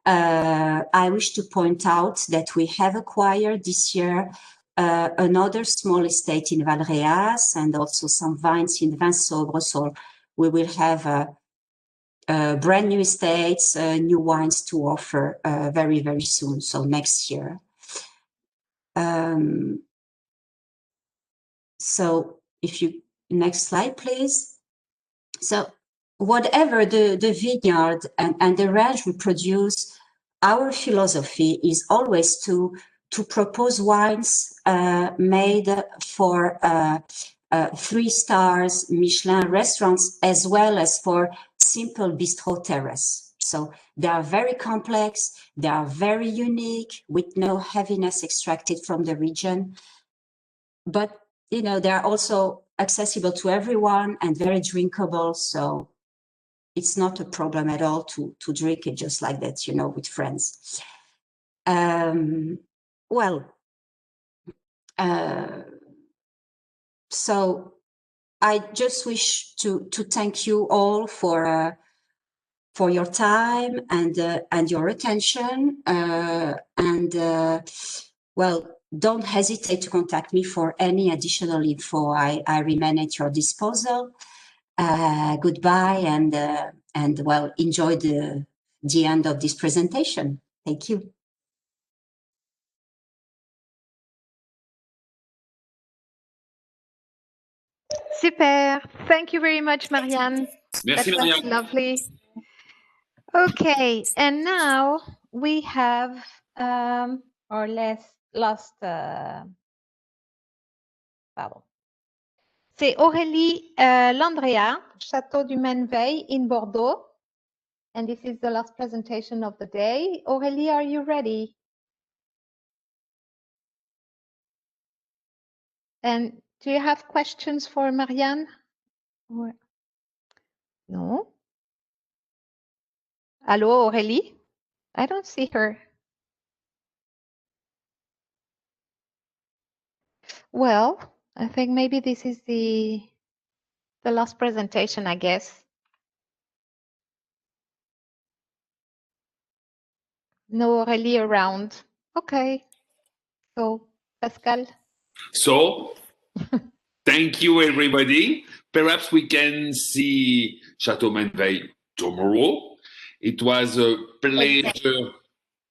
I wish to point out that we have acquired this year another small estate in Valréas and also some vines in Vinsobre. So we will have brand new estates, new wines to offer very, very soon. So next year. So if you, next slide, please. So whatever the vineyard and the range we produce, our philosophy is always to propose wines made for 3 stars Michelin restaurants as well as for simple bistro terrace. So they are very complex, they are very unique with no heaviness extracted from the region. But, you know, they are also accessible to everyone and very drinkable. So it's not a problem at all to drink it just like that, you know, with friends. So I just wish to thank you all for your time and your attention. Well, don't hesitate to contact me for any additional info. I remain at your disposal. Goodbye and well, enjoy the end of this presentation. Thank you. Super. Thank you very much, Marianne. Merci, That was Marianne. lovely. Okay, and now we have our last pardon. C'est Aurélie Landrea, Château du Menveil in Bordeaux. And this is the last presentation of the day. Aurélie, are you ready? And do you have questions for Marianne? Or... No? Hello, Aurélie? I don't see her. Well, I think maybe this is the last presentation, I guess. No Aurélie around. Okay. So, Pascal. So, thank you, everybody. Perhaps we can see Chateau Menveil tomorrow. It was a pleasure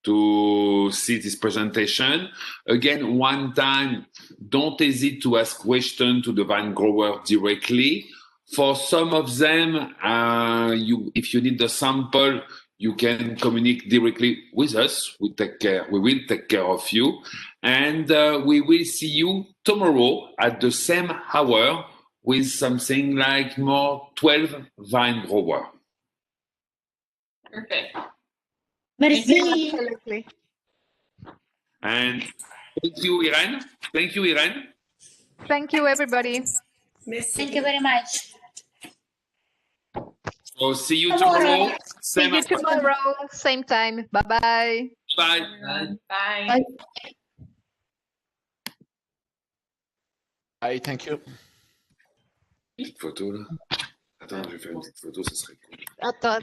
to see this presentation. Again, one time, don't hesitate to ask questions to the wine grower directly. For some of them, if you need the sample, you can communicate directly with us. We will take care of you. And we will see you tomorrow at the same hour with something like more 12 wine grower. Perfect. Merci. Absolutely. And thank you, Irene. Thank you, Irene. Thank you, everybody. Thank you very much. So see you tomorrow. See you tomorrow, same time. Bye-bye. Bye. Bye. Bye, thank you. Petite photo là. Attends, je vais faire une petite photo, ça serait cool. Attends.